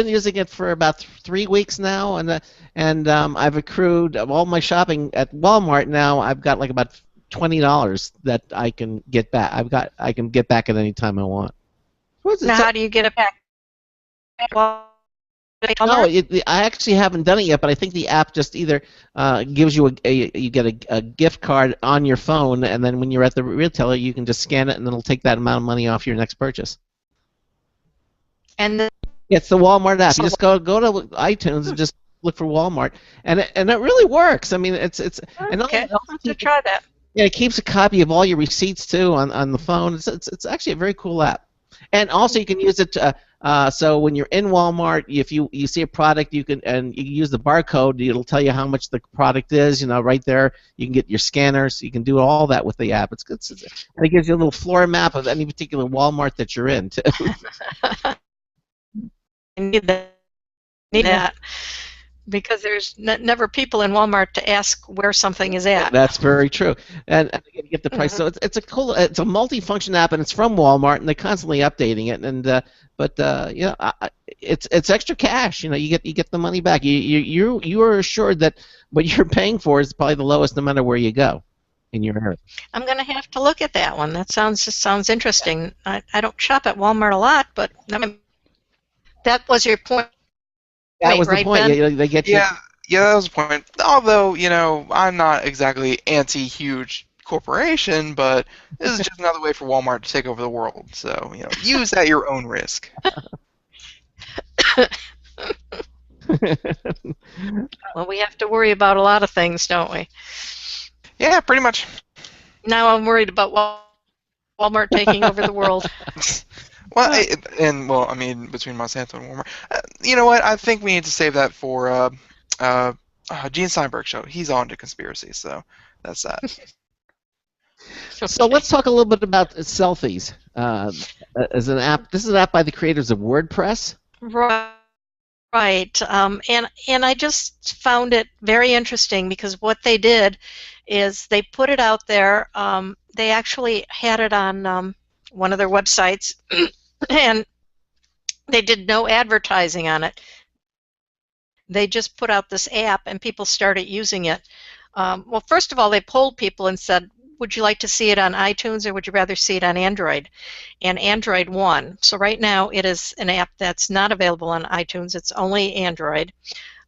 using it for about 3 weeks now, and I've accrued all my shopping at Walmart now. I've got like about $20 that I can get back. I can get back at any time I want. Now, how do you get it back? No, I actually haven't done it yet, but I think the app just either gives you you get a gift card on your phone, and then when you're at the retailer, you can just scan it, and it'll take that amount of money off your next purchase. And it's the Walmart app. You just go to iTunes and just look for Walmart, and it really works. I mean, it's and okay. I'll have to try that. Yeah, it keeps a copy of all your receipts too on the phone. It's actually a very cool app, and also you can use it. So when you're in Walmart, if you see a product, you can use the barcode. It'll tell you how much the product is. Right there. You can get your scanners. You can do all that with the app. It's good. And it gives you a little floor map of any particular Walmart that you're in too. I need that because there's never people in Walmart to ask where something is at. That's very true, and you get the price. So it's a multi-function app, and it's from Walmart, and they're constantly updating it. And it's extra cash. You get the money back. You are assured that what you're paying for is probably the lowest no matter where you go in your area. I'm going to have to look at that one. That sounds interesting. I don't shop at Walmart a lot, but that was your point. That was the right, point. Ben? They get you. Yeah, that was the point. Although, I'm not exactly anti-huge corporation, but this is just another way for Walmart to take over the world. So, use at your own risk. Well, we have to worry about a lot of things, don't we? Yeah, pretty much. Now I'm worried about Walmart taking over the world. Well, between Monsanto and Walmart, you know what? I think we need to save that for Gene Steinberg show. He's on to conspiracy, so that's that. Okay. So let's talk a little bit about selfies as an app. This is an app by the creators of WordPress. Right. And I just found it very interesting because what they did is they put it out there. They actually had it on one of their websites, and they did no advertising on it. They just put out this app, and people started using it. Well, first of all, they polled people and said, would you like to see it on iTunes or would you rather see it on Android? And Android won. So right now it is an app that's not available on iTunes. It's only Android.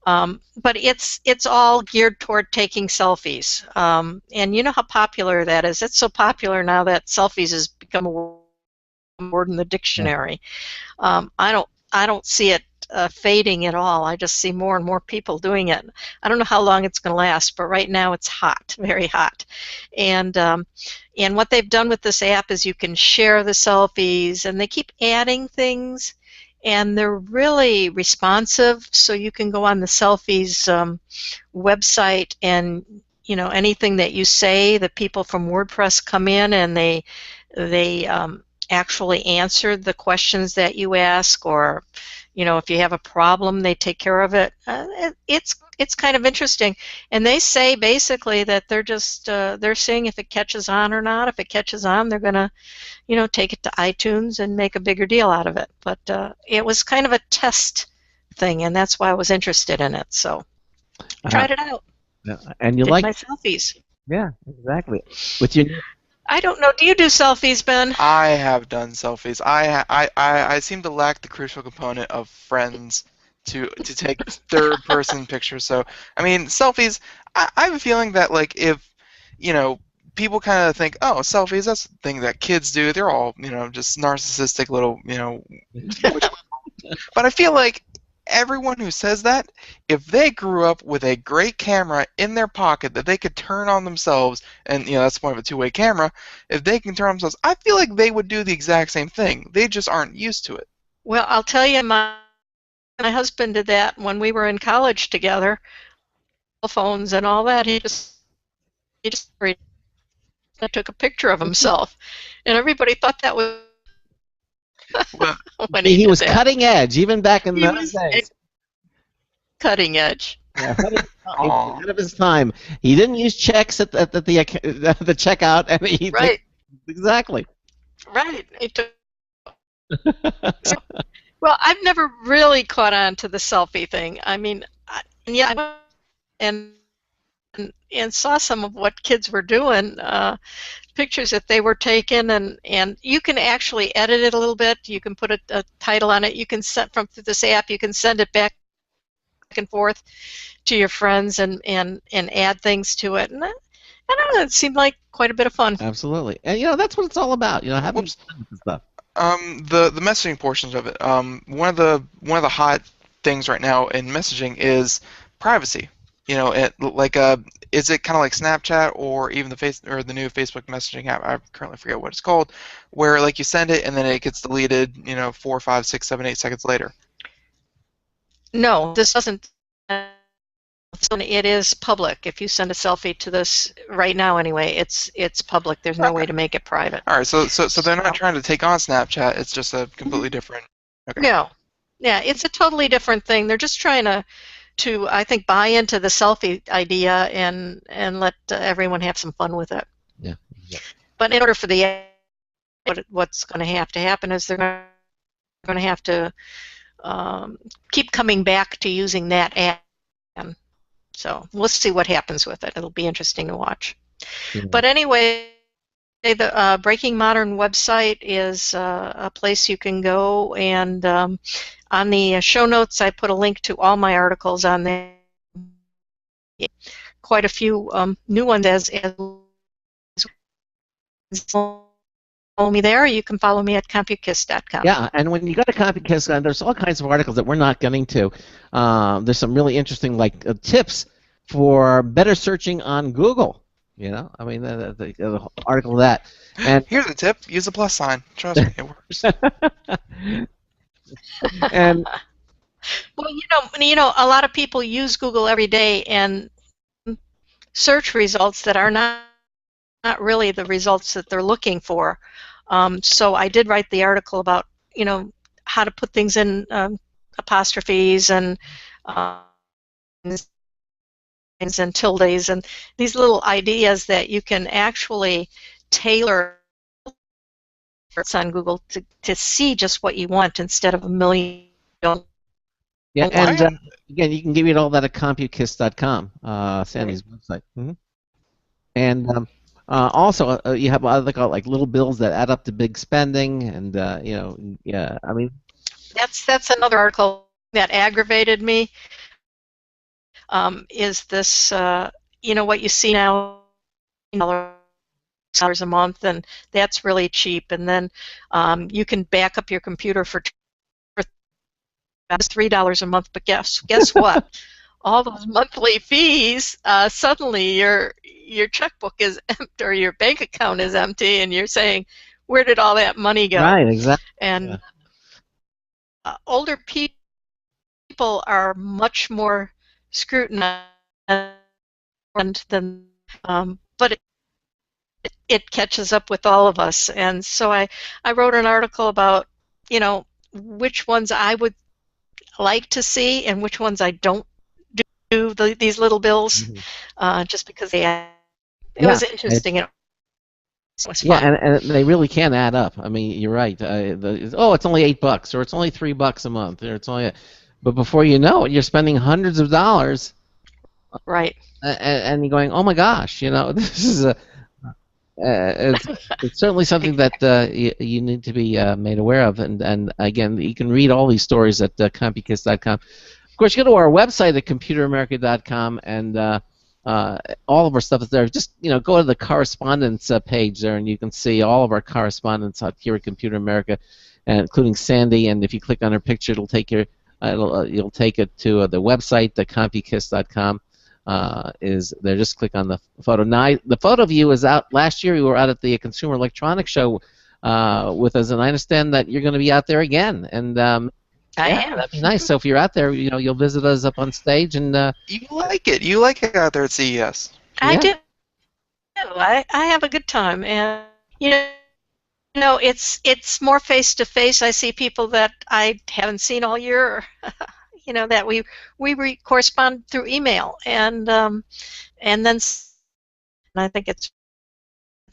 But it's all geared toward taking selfies. And you know how popular that is. It's so popular now that selfies has become a word in the dictionary. I don't see it fading at all. I just see more and more people doing it. I don't know how long it's going to last, but right now it's hot, very hot. And what they've done with this app is you can share the selfies, and they keep adding things, and they're really responsive. So you can go on the selfies website, and anything that you say, the people from WordPress come in and they actually answer the questions that you ask, or if you have a problem, they take care of it. It's kind of interesting, and they say basically that they're just they're seeing if it catches on or not. If it catches on, they're gonna take it to iTunes and make a bigger deal out of it. But it was kind of a test thing, and that's why I was interested in it. So I tried it out. And you did like my selfies? Yeah, exactly. With your I don't know. Do you do selfies, Ben? I have done selfies. I seem to lack the crucial component of friends to take third-person pictures. So, selfies, I have a feeling that, if, people kind of think, oh, selfies, that's the thing that kids do. They're all, just narcissistic little, But I feel like everyone who says that, if they grew up with a great camera in their pocket that they could turn on themselves, and that's the point of a two-way camera, if they can turn on themselves, I feel like they would do the exact same thing. They just aren't used to it. Well, I'll tell you, my husband did that when we were in college together. Phones and all that. He just took a picture of himself, and everybody thought that was Well, when He did was that. cutting edge even back in He those was days. cutting edge. Yeah, he was aw. ahead of his time. He didn't use checks at the the checkout, and he Right, exactly. right. It took, well, I've never really caught on to the selfie thing. I mean, yeah, I went and saw some of what kids were doing, pictures that they were taking, and you can actually edit it a little bit. You can put a title on it. You can send through this app. You can send it back and forth to your friends and add things to it. And I don't know, it seemed like quite a bit of fun. Absolutely, and that's what it's all about. Having Whoops. fun with the stuff. The messaging portions of it. One of the hot things right now in messaging is privacy. Is it kind of like Snapchat or even the new Facebook messaging app? I currently forget what it's called, where like you send it and then it gets deleted. 4, 5, 6, 7, 8 seconds later. No, this doesn't. It is public. If you send a selfie to this right now, anyway, it's public. There's no way to make it private. All right, so they're not trying to take on Snapchat. It's just a completely different. Okay. No, yeah, it's a totally different thing. They're just trying to I think buy into the selfie idea and let everyone have some fun with it. Yeah. But in order for what's going to have to happen is they're going to have to keep coming back to using that app. So we'll see what happens with it. It'll be interesting to watch. Yeah. But anyway, the Breaking Modern website is a place you can go, and on the show notes I put a link to all my articles on there. Quite a few new ones as follow me there, or you can follow me at CompuKiss.com. Yeah, and when you go to CompuKiss, there's all kinds of articles that we're not getting to. There's some really interesting tips for better searching on Google. I mean, the article of that. And here's a tip: use the plus sign. Trust me, it works. And well, a lot of people use Google every day and search results that are not really the results that they're looking for. So I did write the article about how to put things in apostrophes and tildes and these little ideas that you can actually tailor on Google to see just what you want instead of a million. Yeah, and again, you can get all that at CompuKiss.com, Sandy's website. Mm-hmm. And also, you have other like little bills that add up to big spending, and yeah, I mean, that's another article that aggravated me. Is this what you see now, $dollars a month, and that's really cheap, and then you can back up your computer for $3 a month, but guess what? All those monthly fees, suddenly your checkbook is empty or your bank account is empty, and you're saying, where did all that money go? Right, exactly. And older people are much more scrutinized than, but it catches up with all of us. And so I wrote an article about which ones I would like to see and which ones I don't do these little bills, just because it was interesting. It was fun. Yeah, and they really can add up. I mean, you're right. It's only $8, or it's only $3 a month, or it's only. But before you know it, you're spending hundreds of dollars. Right. And you're going, oh my gosh, this is it's certainly something that you need to be made aware of. And again, you can read all these stories at CompuKiss.com. Of course, you go to our website at ComputerAmerica.com, and all of our stuff is there. Just go to the correspondence page there, and you can see all of our correspondents out here at Computer America, and including Sandy. And if you click on her picture, it'll take you. You'll take it to the website, the CompuKiss.com. Is there? Just click on the photo. Now, the photo view is out. Last year, we were out at the Consumer Electronics Show with us, and I understand that you're going to be out there again. And I am. That'd be nice. So if you're out there, you'll visit us up on stage, and you like it. You like it out there at CES. I do. I have a good time, and No, it's more face to face. I see people that I haven't seen all year. That we correspond through email, and then I think it's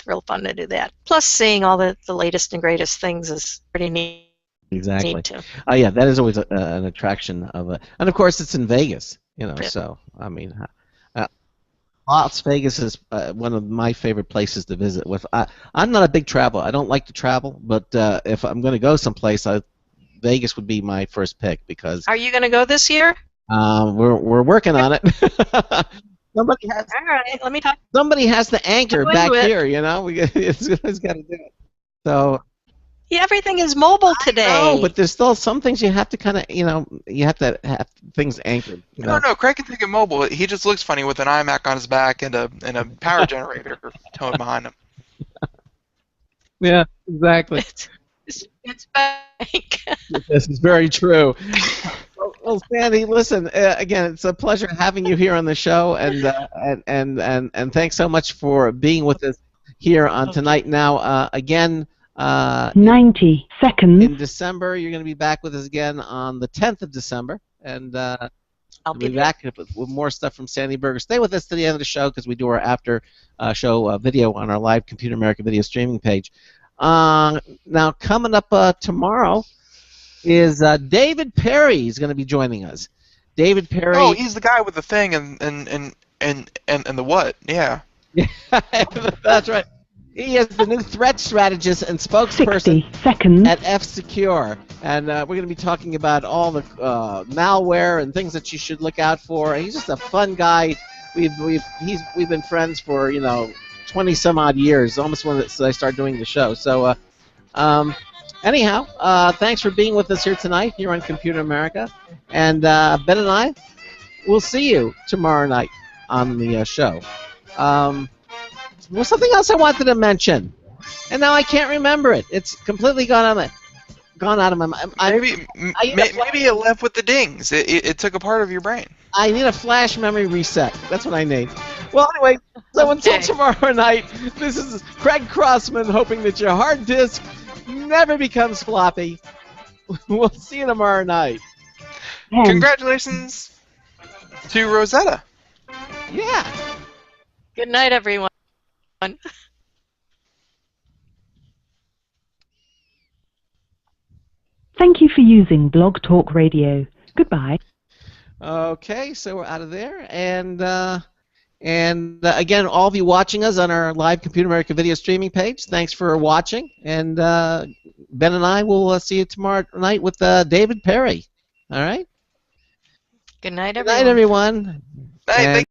real fun to do that. Plus, seeing all the latest and greatest things is pretty neat. Exactly. Neat too. Yeah, that is always an attraction of it, and of course it's in Vegas. So I mean, Las Vegas is one of my favorite places to visit. I'm not a big traveler. I don't like to travel, but if I'm going to go someplace, Vegas would be my first pick because. Are you going to go this year? We're working on it. Somebody has. All right, let me talk. Somebody has to anchor back here. It's got to do it. So. Yeah, everything is mobile today. No, but there's still some things you have to kind of, you have to have things anchored. No, Craig can take it mobile. He just looks funny with an iMac on his back and a power generator towing behind him. Yeah, exactly. It's bank. This is very true. Well, Sandy, listen. Again, it's a pleasure having you here on the show, and thanks so much for being with us here on tonight. Now, again. 90 seconds. In December, you're going to be back with us again on the 10th of December, and I'll be back with more stuff from Sandy Berger. Stay with us to the end of the show because we do our after show video on our live Computer America video streaming page. Now, coming up tomorrow is David Perry. He's going to be joining us. David Perry. Oh, he's the guy with the thing and the what? Yeah. Yeah, that's right. He is the new threat strategist and spokesperson 60 seconds. at F-Secure, and we're going to be talking about all the malware and things that you should look out for. And he's just a fun guy. We've been friends for 20 some odd years, almost since I started doing the show. So anyhow, thanks for being with us here tonight here on Computer America, and Ben and I will see you tomorrow night on the show. Well, something else I wanted to mention, and now I can't remember it. It's completely gone out of my mind. Maybe it left with the dings. It took a part of your brain. I need a flash memory reset. That's what I need. Well, anyway, so until tomorrow night, this is Craig Crossman hoping that your hard disk never becomes floppy. We'll see you tomorrow night. Congratulations to Rosetta. Yeah. Good night, everyone. Thank you for using Blog Talk Radio. Goodbye. Okay, so we're out of there, and again, all of you watching us on our live Computer America video streaming page, thanks for watching, and Ben and I will see you tomorrow night with David Perry. All right. Good night, everyone. Good night, everyone. Night.